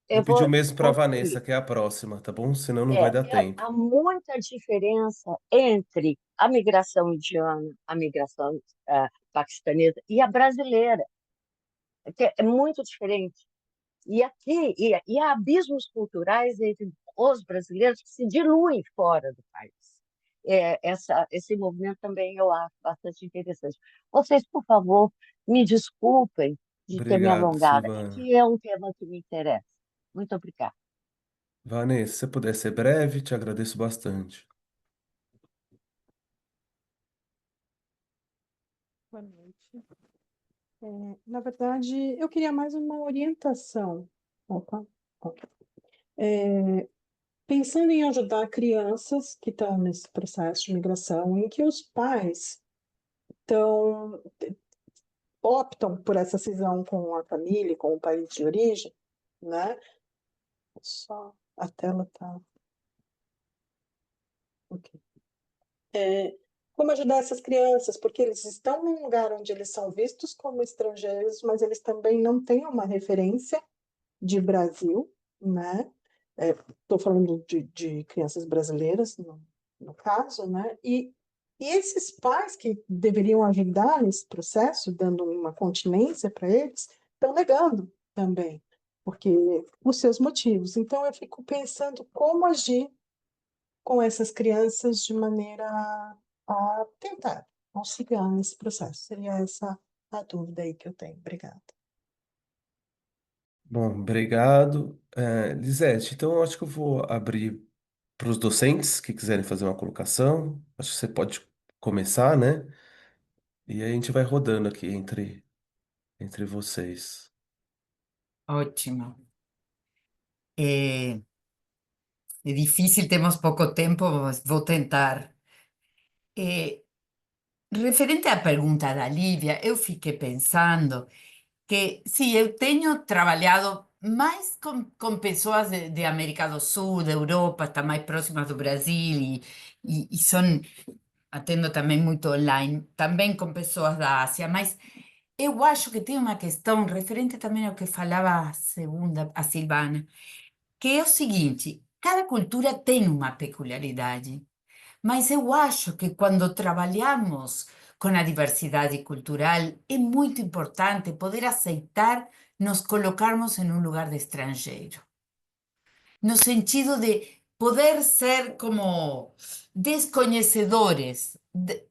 S1: vou
S8: Eu
S1: pedir o
S8: vou
S1: mesmo para a
S8: concluir.
S1: Vanessa, que é a próxima, tá bom? Senão não vai dar tempo.
S8: Há muita diferença entre a migração indiana, a migração paquistanesa e a brasileira. É muito diferente. E aqui e há abismos culturais entre os brasileiros que se diluem fora do país. Esse movimento também eu acho bastante interessante. Vocês, por favor, me desculpem de ter me
S1: Obrigado,
S8: alongado. É
S1: Silvana.
S8: que é um tema que me interessa. Muito obrigada.
S1: Vanessa, se você puder ser breve, te agradeço bastante.
S9: Boa noite. Na verdade, eu queria mais uma orientação. Opa, opa. Pensando em ajudar crianças que estão nesse processo de migração, em que os pais estão, optam por essa cisão com a família, com o país de origem, né? Só a tela tá. Ok. Como ajudar essas crianças? Porque eles estão num lugar onde eles são vistos como estrangeiros, mas eles também não têm uma referência de Brasil, né? Estou falando de crianças brasileiras, no caso, né? E esses pais que deveriam ajudar nesse processo, dando uma continência para eles, estão negando também, porque os seus motivos. Então, eu fico pensando como agir com essas crianças de maneira a tentar auxiliar nesse processo. Seria essa a dúvida aí que eu tenho. Obrigada.
S1: Bom, obrigado. Lisete, então eu acho que eu vou abrir para os docentes que quiserem fazer uma colocação. Acho que você pode começar, né? E aí a gente vai rodando aqui entre vocês.
S2: Ótimo. É difícil, temos pouco tempo, mas vou tentar. Referente à pergunta da Lívia, eu fiquei pensando que, sim, eu tenho trabalhado mais com pessoas de América do Sul, da Europa, estão mais próximas do Brasil, e são, atendo também muito online, também com pessoas da Ásia, mas eu acho que tem uma questão referente também ao que falava a Silvana, que é o seguinte: cada cultura tem uma peculiaridade, mas eu acho que quando trabalhamos com a diversidade cultural, é muito importante poder aceitar nos colocarmos em um lugar de estrangeiro, no sentido de poder ser como desconhecedores,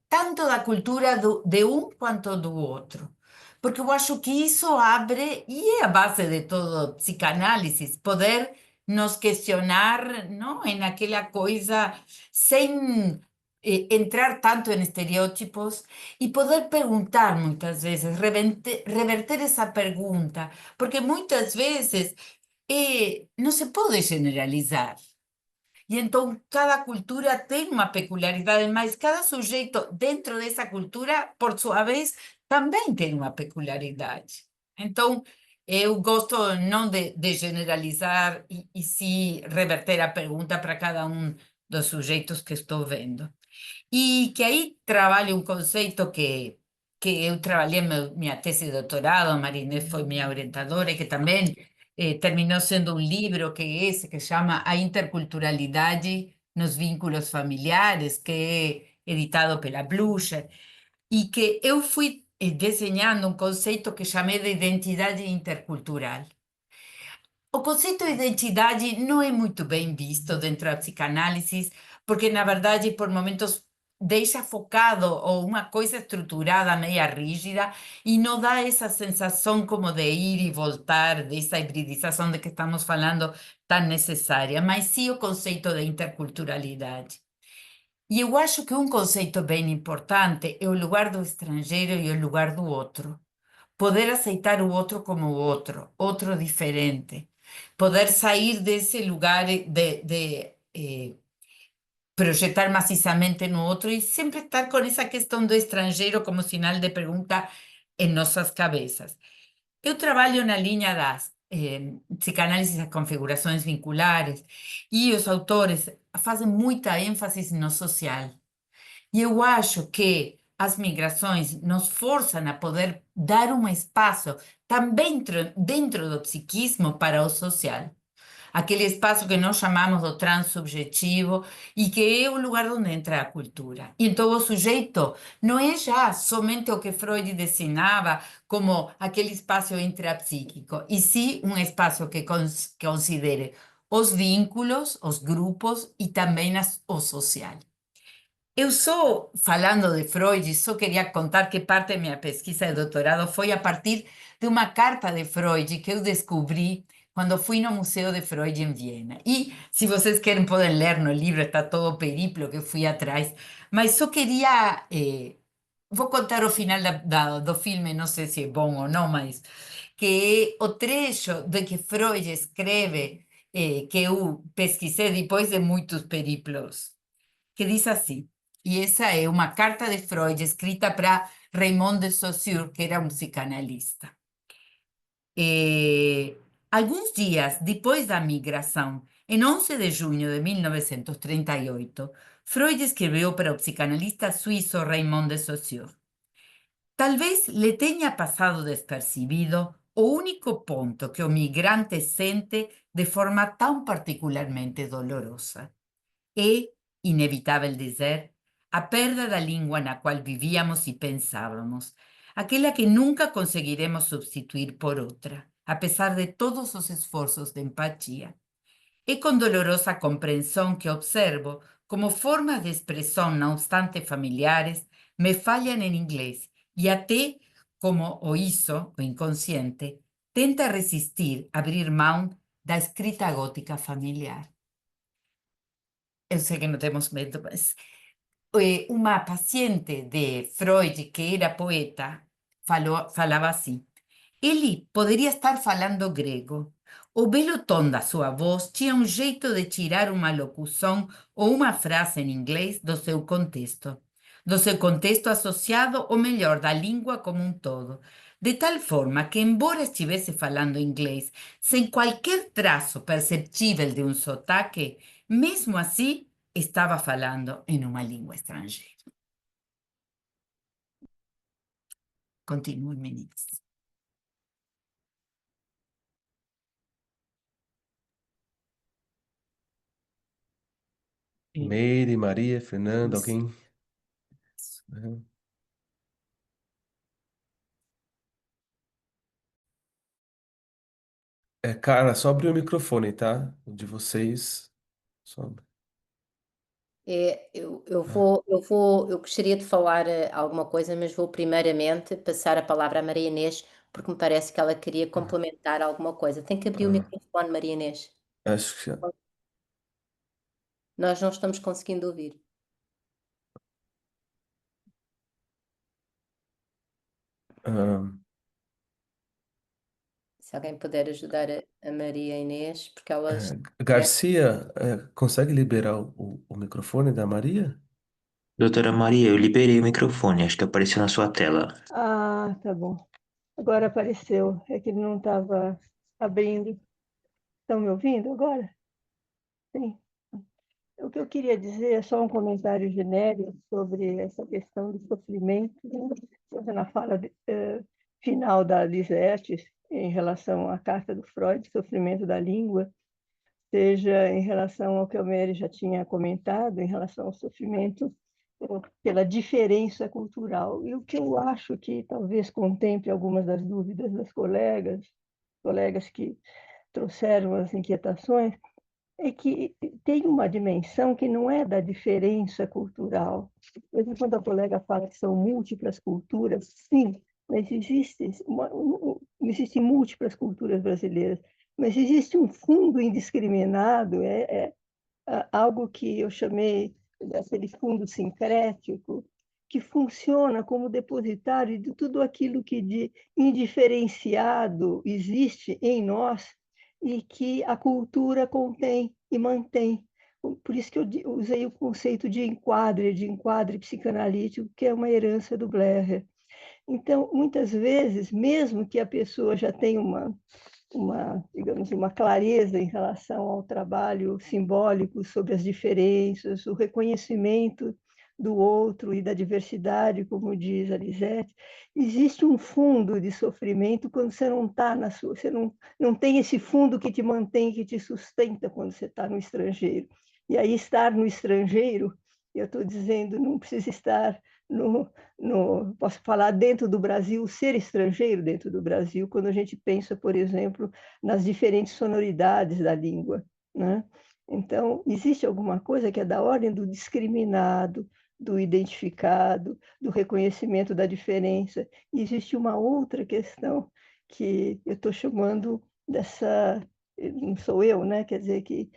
S2: tanto da cultura de um quanto do outro. Porque eu acho que isso abre, e é a base de todo psicanálise, poder nos questionar, não, em aquela coisa, sem entrar tanto em estereótipos, e poder perguntar muitas vezes, reverter essa pergunta, porque muitas vezes não se pode generalizar. E então cada cultura tem uma peculiaridade, mas cada sujeito dentro dessa cultura, por sua vez, também tem uma peculiaridade. Então, eu gosto não de generalizar e sim reverter a pergunta para cada um dos sujeitos que estou vendo. E que aí trabalho um conceito que eu trabalhei minha tese de doutorado, a Marinês foi minha orientadora, e que também terminou sendo um livro que é esse, que chama A Interculturalidade nos Vínculos Familiares, que é editado pela Blucher, e que eu fui desenhando um conceito que chamei de identidade intercultural. O conceito de identidade não é muito bem visto dentro da psicanálise, porque, na verdade, por momentos deixa focado ou uma coisa estruturada, meia rígida, e não dá essa sensação como de ir e voltar, dessa hibridização de que estamos falando tão necessária, mas sim o conceito de interculturalidade. E eu acho que um conceito bem importante é o lugar do estrangeiro e o lugar do outro. Poder aceitar o outro como o outro diferente. Poder sair desse lugar de projetar maciçamente no outro e sempre estar com essa questão do estrangeiro como sinal de pergunta em nossas cabeças. Eu trabalho na linha das psicanálises das configurações vinculares e os autores fazem muita ênfase no social. E eu acho que as migrações nos forçam a poder dar um espaço também dentro do psiquismo para o social. Aquele espaço que nós chamamos do transsubjetivo e que é o lugar onde entra a cultura. E então o sujeito não é já somente o que Freud desenhava como aquele espaço intrapsíquico, e sim um espaço que considere os vínculos, os grupos e também o social. Eu só, falando de Freud, só queria contar que parte da minha pesquisa de doutorado foi a partir de uma carta de Freud que eu descobri quando fui no Museu de Freud em Viena. E, se vocês querem, podem ler no livro, está todo o periplo que eu fui atrás. Mas só queria... vou contar o final do filme, não sei se é bom ou não, mas que é o trecho de que Freud escreve, que eu pesquisei depois de muitos periplos, que diz assim, e essa é uma carta de Freud escrita para Raymond de Saussure, que era um psicanalista. Alguns dias depois da migração, em 11 de junho de 1938, Freud escreveu para o psicanalista suíço Raymond de Saussure: talvez lhe tenha passado despercebido o único ponto que o migrante sente de forma tão particularmente dolorosa. É inevitável dizer a perda da língua na qual vivíamos e pensávamos, aquela que nunca conseguiremos substituir por outra, apesar de todos os esforços de empatia. É com dolorosa compreensão que observo como formas de expressão, não obstante familiares, me falham em inglês e até como o isso, o inconsciente, tenta resistir abrir mão da escrita gótica familiar. Eu sei que não temos medo, mas uma paciente de Freud, que era poeta, falava assim: ele poderia estar falando grego. O belo tom da sua voz tinha um jeito de tirar uma locução ou uma frase em inglês do seu contexto associado, ou melhor, da língua como um todo. De tal forma que, embora estivesse falando inglês sem qualquer traço perceptível de um sotaque, mesmo assim estava falando em uma língua estrangeira. Continue, meninas.
S1: Meire, Maria, Fernanda, alguém? Uhum. Cara, só abrir o microfone, tá? O de vocês. Só...
S3: Eu gostaria de falar alguma coisa, mas vou primeiramente passar a palavra à Maria Inês, porque me parece que ela queria complementar alguma coisa. Tem que abrir o
S1: Ah,
S3: microfone, Maria Inês.
S1: acho que...
S3: Nós não estamos conseguindo ouvir.
S1: ah,
S3: Se alguém puder ajudar a Maria Inês, porque ela está...
S1: Garcia, consegue liberar o microfone da Maria?
S10: Doutora Maria, eu liberei o microfone, acho que apareceu na sua tela.
S6: Ah, tá bom. Agora apareceu. É que ele não estava abrindo. Estão me ouvindo agora? Sim. O que eu queria dizer é só um comentário genérico sobre essa questão do sofrimento, né? Na fala final da Lisette, em relação à carta do Freud, sofrimento da língua, seja em relação ao que a Mary já tinha comentado, em relação ao sofrimento pela diferença cultural. E o que eu acho que talvez contemple algumas das dúvidas das colegas que trouxeram as inquietações, é que tem uma dimensão que não é da diferença cultural. Mesmo quando a colega fala que são múltiplas culturas, sim, mas existem múltiplas culturas brasileiras, mas existe um fundo indiscriminado, algo que eu chamei daquele fundo sincrético, que funciona como depositário de tudo aquilo que de indiferenciado existe em nós e que a cultura contém e mantém. Por isso que eu usei o conceito de enquadre psicanalítico, que é uma herança do Blair. Então, muitas vezes, mesmo que a pessoa já tenha digamos, uma clareza em relação ao trabalho simbólico sobre as diferenças, o reconhecimento do outro e da diversidade, como diz a Lisette, existe um fundo de sofrimento quando você não está na sua, você não tem esse fundo que te mantém, que te sustenta quando você está no estrangeiro. E aí estar no estrangeiro, eu estou dizendo, não precisa estar posso falar dentro do Brasil, ser estrangeiro dentro do Brasil, quando a gente pensa, por exemplo, nas diferentes sonoridades da língua, né? Então, existe alguma coisa que é da ordem do discriminado, do identificado, do reconhecimento da diferença. E existe uma outra questão que eu estou chamando dessa, não sou eu, né? Quer dizer, que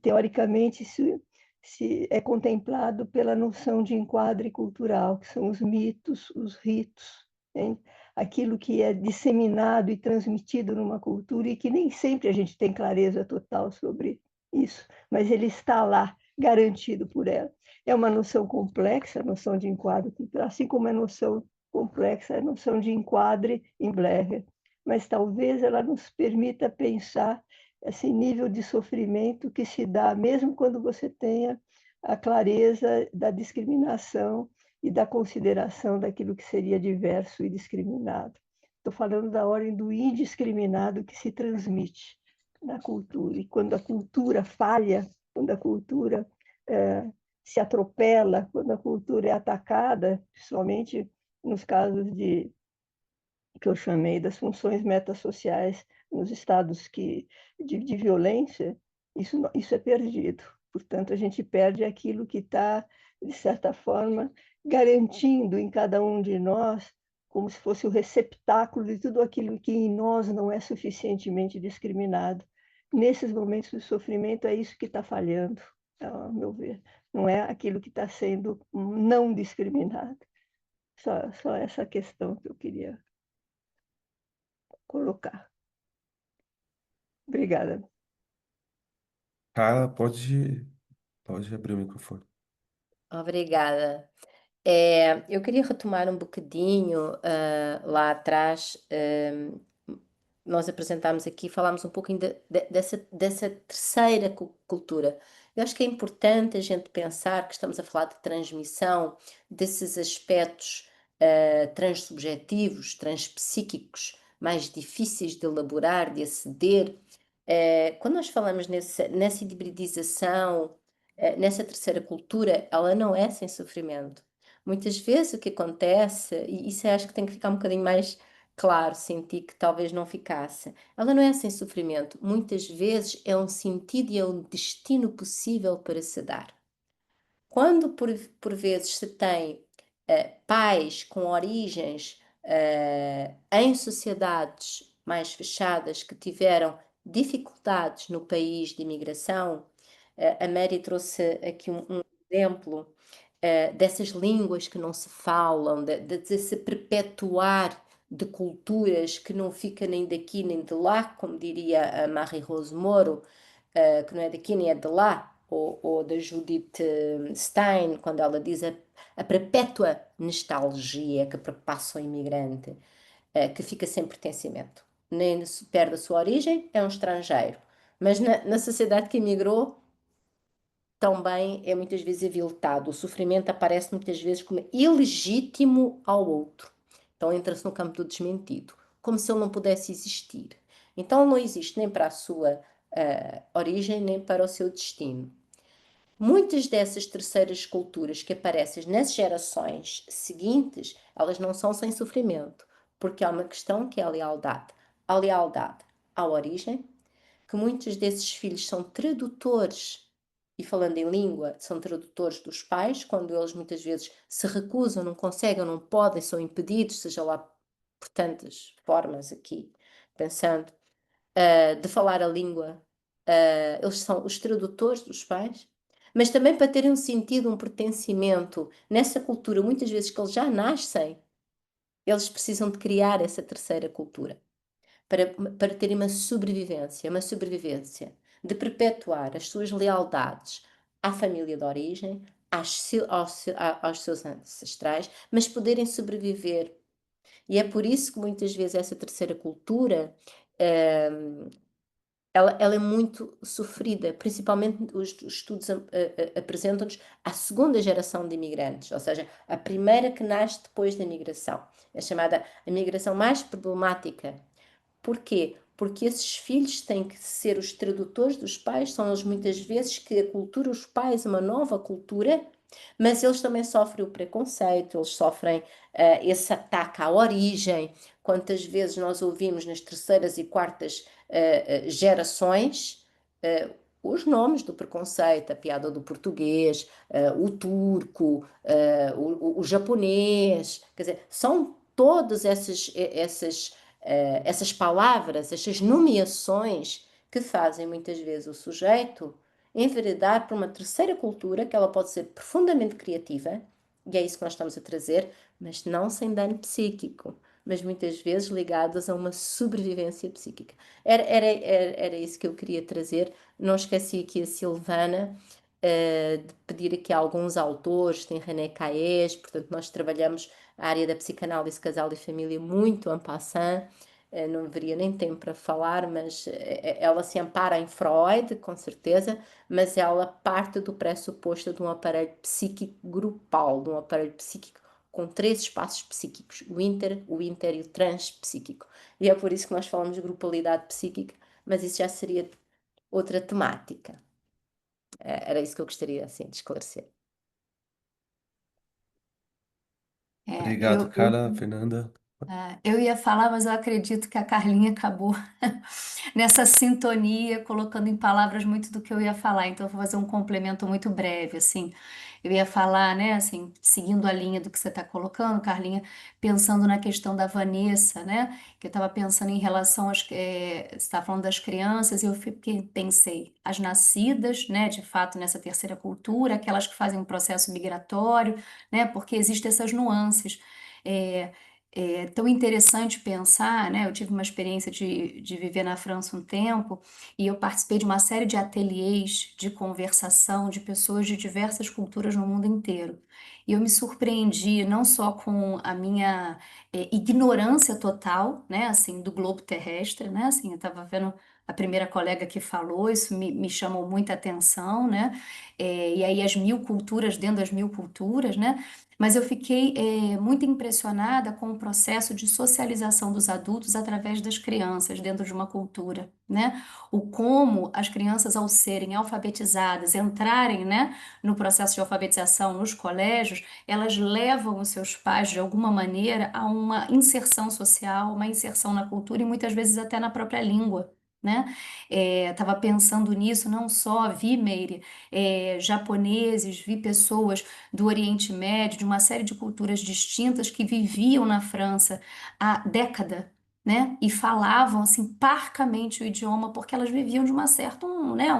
S6: teoricamente se é contemplado pela noção de enquadre cultural, que são os mitos, os ritos, hein? Aquilo que é disseminado e transmitido numa cultura e que nem sempre a gente tem clareza total sobre isso, mas ele está lá, garantido por ela. É uma noção complexa, a noção de enquadre cultural, assim como é a noção complexa, a noção de enquadre em Blair, mas talvez ela nos permita pensar esse nível de sofrimento que se dá mesmo quando você tenha a clareza da discriminação e da consideração daquilo que seria diverso e discriminado. estou falando da ordem do indiscriminado que se transmite na cultura. E quando a cultura falha, quando a cultura se atropela, quando a cultura é atacada, principalmente nos casos que eu chamei das funções metassociais, nos estados de violência, isso é perdido. Portanto, a gente perde aquilo que está, de certa forma, garantindo em cada um de nós, como se fosse o receptáculo de tudo aquilo que em nós não é suficientemente discriminado. Nesses momentos de sofrimento, é isso que está falhando, ao meu ver. Não é aquilo que está sendo não discriminado. Só essa questão que eu queria colocar. Obrigada.
S1: Carla, pode abrir o microfone.
S3: Obrigada. Eu queria retomar um bocadinho lá atrás. Nós apresentámos aqui, falámos um pouquinho dessa terceira cultura. Eu acho que é importante a gente pensar que estamos a falar de transmissão desses aspectos transsubjetivos, transpsíquicos, mais difíceis de elaborar, de aceder. Quando nós falamos nessa hibridização, nessa terceira cultura, ela não é sem sofrimento. Muitas vezes o que acontece, e isso eu acho que tem que ficar um bocadinho mais claro, senti que talvez não ficasse. Ela não é sem sofrimento. Muitas vezes é um sentido e é um destino possível para se dar. Quando por vezes se tem pais com origens em sociedades mais fechadas que tiveram dificuldades no país de imigração, a Mary trouxe aqui um exemplo dessas línguas que não se falam, de se perpetuar de culturas que não fica nem daqui nem de lá, como diria a Marie-Rose Moro, que não é daqui nem é de lá, ou da Judith Stein, quando ela diz a perpétua nostalgia que perpassa o imigrante, que fica sem pertencimento. Nem perde a sua origem, é um estrangeiro. Mas na sociedade que imigrou, também é muitas vezes aviltado. O sofrimento aparece muitas vezes como ilegítimo ao outro. Então entra-se no campo do desmentido, como se ele não pudesse existir. Então não existe nem para a sua origem, nem para o seu destino. Muitas dessas terceiras culturas que aparecem nas gerações seguintes, elas não são sem sofrimento, porque há uma questão que é a lealdade. A lealdade à origem, que muitos desses filhos são tradutores, e falando em língua, são tradutores dos pais, quando eles muitas vezes se recusam, não conseguem, não podem, são impedidos, seja lá por tantas formas aqui, pensando, de falar a língua, eles são os tradutores dos pais, mas também para terem um sentido, um pertencimento nessa cultura, muitas vezes que eles já nascem, eles precisam de criar essa terceira cultura para terem uma sobrevivência de perpetuar as suas lealdades à família de origem, aos seus ancestrais, mas poderem sobreviver. E é por isso que muitas vezes essa terceira cultura ela é muito sofrida, principalmente os estudos apresentam-nos a segunda geração de imigrantes, ou seja, a primeira que nasce depois da migração. É chamada a migração mais problemática. Porquê? Porque esses filhos têm que ser os tradutores dos pais, são eles muitas vezes que aculturam os pais a uma nova cultura, mas eles também sofrem o preconceito, eles sofrem esse ataque à origem. Quantas vezes nós ouvimos nas terceiras e quartas gerações os nomes do preconceito, a piada do português, o turco, o japonês, quer dizer, são todas essas palavras, essas nomeações que fazem muitas vezes o sujeito enveredar para uma terceira cultura que ela pode ser profundamente criativa, e é isso que nós estamos a trazer, mas não sem dano psíquico, mas muitas vezes ligadas a uma sobrevivência psíquica. Era isso que eu queria trazer. Não esqueci aqui a Silvana, de pedir aqui a alguns autores, tem René Caes, portanto nós trabalhamos a área da psicanálise, casal e família muito en passant, não haveria nem tempo para falar, mas ela se ampara em Freud, com certeza, mas ela parte do pressuposto de um aparelho psíquico grupal, de um aparelho psíquico com 3 espaços psíquicos, o inter e o transpsíquico. E é por isso que nós falamos de grupalidade psíquica, mas isso já seria outra temática. Era isso que eu gostaria assim, de esclarecer.
S1: Obrigado, Carla, Fernanda.
S4: Eu ia falar, mas eu acredito que a Carlinha acabou nessa sintonia, colocando em palavras muito do que eu ia falar. Então, eu vou fazer um complemento muito breve, assim. Eu ia falar, né, assim, seguindo a linha do que você está colocando, Carlinha, pensando na questão da Vanessa, né, que eu estava pensando em relação às, você está falando das crianças, e eu pensei, as nascidas, né, de fato, nessa terceira cultura, aquelas que fazem um processo migratório, né, porque existem essas nuances. É, É tão interessante pensar, né? Eu tive uma experiência de viver na França um tempo e eu participei de uma série de ateliês de conversação de pessoas de diversas culturas no mundo inteiro. E eu me surpreendi não só com a minha ignorância total, né? Assim, do globo terrestre, né? Assim, eu estava vendo a primeira colega que falou, isso me chamou muita atenção, né? E aí as 1000 culturas dentro das 1000 culturas, né? Mas eu fiquei muito impressionada com o processo de socialização dos adultos através das crianças dentro de uma cultura, né? O como as crianças, ao serem alfabetizadas, entrarem, né, no processo de alfabetização nos colégios, elas levam os seus pais, de alguma maneira, a uma inserção social, uma inserção na cultura e muitas vezes até na própria língua. Né? Estava pensando nisso, não só vi, Meire, japoneses, vi pessoas do Oriente Médio, de uma série de culturas distintas que viviam na França há década, né? E falavam assim parcamente o idioma porque elas viviam de uma certa né,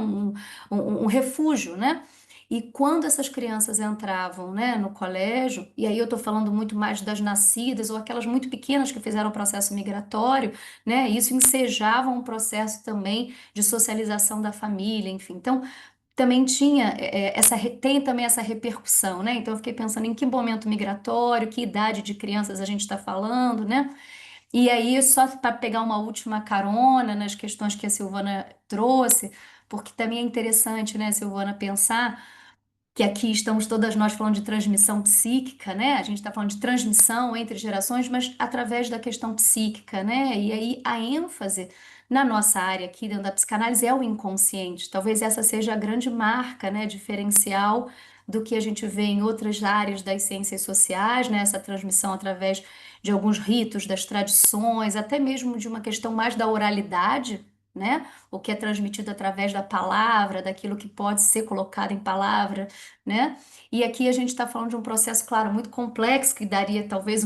S4: um refúgio, né? E quando essas crianças entravam, né, no colégio, e aí eu estou falando muito mais das nascidas ou aquelas muito pequenas que fizeram o processo migratório, né, isso ensejava um processo também de socialização da família, enfim. Então, também tinha tem também essa repercussão, né? Então eu fiquei pensando em que momento migratório, que idade de crianças a gente está falando, né? E aí, só para pegar uma última carona nas questões que a Silvana trouxe, porque também é interessante, né, Silvana, pensar que aqui estamos todas nós falando de transmissão psíquica, né? A gente está falando de transmissão entre gerações, mas através da questão psíquica, né? E aí a ênfase na nossa área aqui dentro da psicanálise é o inconsciente. Talvez essa seja a grande marca, né, diferencial do que a gente vê em outras áreas das ciências sociais, né? Essa transmissão através de alguns ritos, das tradições, até mesmo de uma questão mais da oralidade, né? O que é transmitido através da palavra, daquilo que pode ser colocado em palavra, né? E aqui a gente está falando de um processo, claro, muito complexo, que daria talvez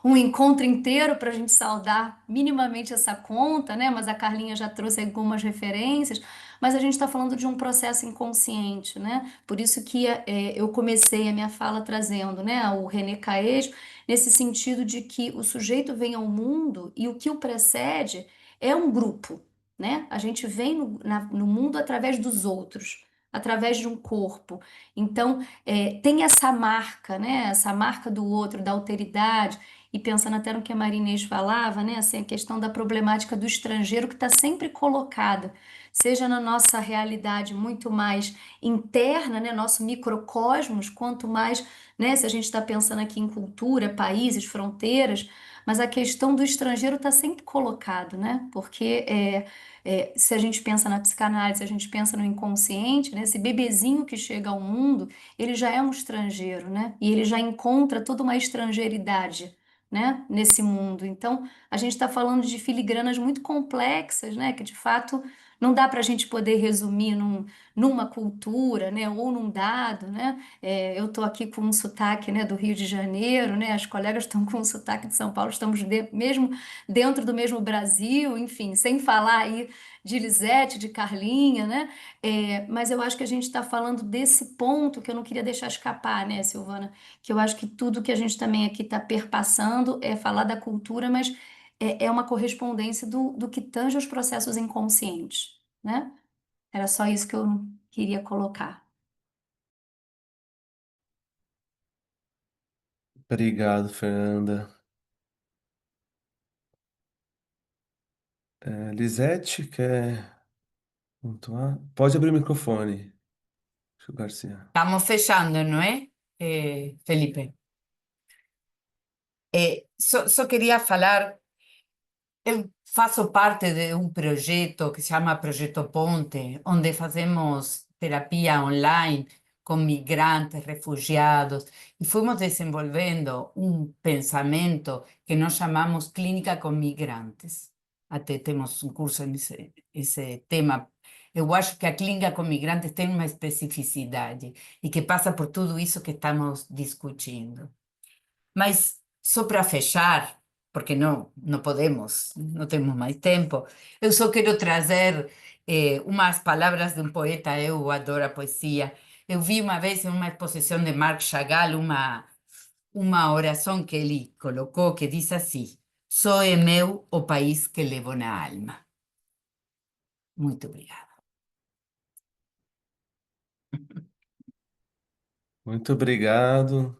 S4: um encontro inteiro para a gente saldar minimamente essa conta, né? Mas a Carlinha já trouxe algumas referências, mas a gente está falando de um processo inconsciente, né? Por isso que eu comecei a minha fala trazendo, né, o René Caège, nesse sentido de que o sujeito vem ao mundo e o que o precede é um grupo, né? A gente vem no mundo através dos outros, através de um corpo. Então, tem essa marca, né? Essa marca do outro, da alteridade. E pensando até no que a Maria Inês falava, né? Assim, a questão da problemática do estrangeiro que está sempre colocada, seja na nossa realidade muito mais interna, né? Nosso microcosmos, quanto mais, né? Se a gente está pensando aqui em cultura, países, fronteiras, mas a questão do estrangeiro está sempre colocado, né? Porque se a gente pensa na psicanálise, se a gente pensa no inconsciente, né? Esse bebezinho que chega ao mundo, ele já é um estrangeiro, né? E ele já encontra toda uma estrangeiridade, né? Nesse mundo. Então, a gente está falando de filigranas muito complexas, né? Que de fato não dá para a gente poder resumir numa cultura, né? Ou num dado, né? Eu estou aqui com um sotaque, né, do Rio de Janeiro, né? As colegas estão com um sotaque de São Paulo, estamos mesmo dentro do mesmo Brasil, enfim, sem falar aí de Lisete, de Carlinha, né? Mas eu acho que a gente está falando desse ponto que eu não queria deixar escapar, né, Silvana? Que eu acho que tudo que a gente também aqui está perpassando é falar da cultura, mas é uma correspondência do que tange os processos inconscientes, né? Era só isso que eu queria colocar.
S1: Obrigado, Fernanda. Lisete, quer pontuar? Pode abrir o microfone, Garcia.
S2: Estamos fechando, ¿no es, Felipe? Só queria falar, eu faço parte de um projeto que se chama Projeto Ponte, onde fazemos terapia online com migrantes, refugiados, e fomos desenvolvendo um pensamento que nós chamamos Clínica com Migrantes. Até temos um curso nesse tema. Eu acho que a clínica com migrantes tem uma especificidade e que passa por tudo isso que estamos discutindo. Mas só para fechar, porque não podemos, não temos mais tempo, eu só quero trazer umas palavras de um poeta, eu adoro a poesia. Eu vi uma vez em uma exposição de Marc Chagall uma oração que ele colocou que diz assim: só é meu o país que levo na alma. Muito obrigada.
S1: Muito obrigado.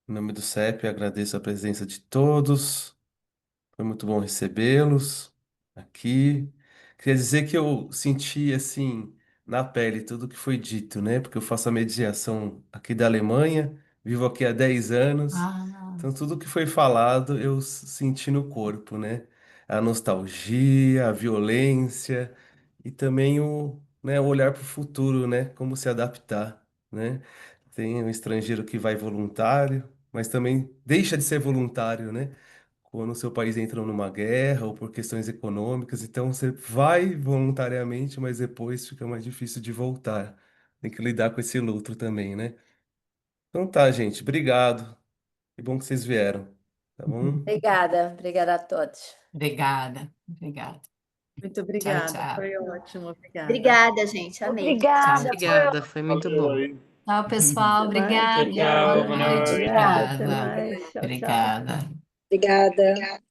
S1: Em nome do CEP, agradeço a presença de todos. Foi muito bom recebê-los aqui. Queria dizer que eu senti, assim, na pele tudo que foi dito, né? Porque eu faço a mediação aqui da Alemanha, vivo aqui há 10 anos.
S2: Ah,
S1: Então, tudo que foi falado eu senti no corpo, né? A nostalgia, a violência e também o olhar para o futuro, né? Como se adaptar, né? Tem um estrangeiro que vai voluntário, mas também deixa de ser voluntário, né? Quando o seu país entra numa guerra ou por questões econômicas, então você vai voluntariamente, mas depois fica mais difícil de voltar. Tem que lidar com esse luto também, né? Então tá, gente, obrigado. Que bom que vocês vieram, tá bom?
S3: Obrigada a todos.
S2: obrigada.
S5: Muito
S2: Tchau,
S5: obrigada,
S2: tchau.
S5: foi ótimo, obrigada.
S4: Obrigada, gente. Amei.
S8: Obrigada,
S11: Obrigada, foi muito bom.
S7: Valeu aí.
S4: Tchau, pessoal.
S6: Até mais.
S4: Obrigada.
S7: Tchau,
S4: Boa
S7: boa
S4: noite.
S7: noite.
S6: Obrigada, até
S2: Obrigada.
S6: mais. Tchau, tchau.
S2: Obrigada.
S9: Obrigada.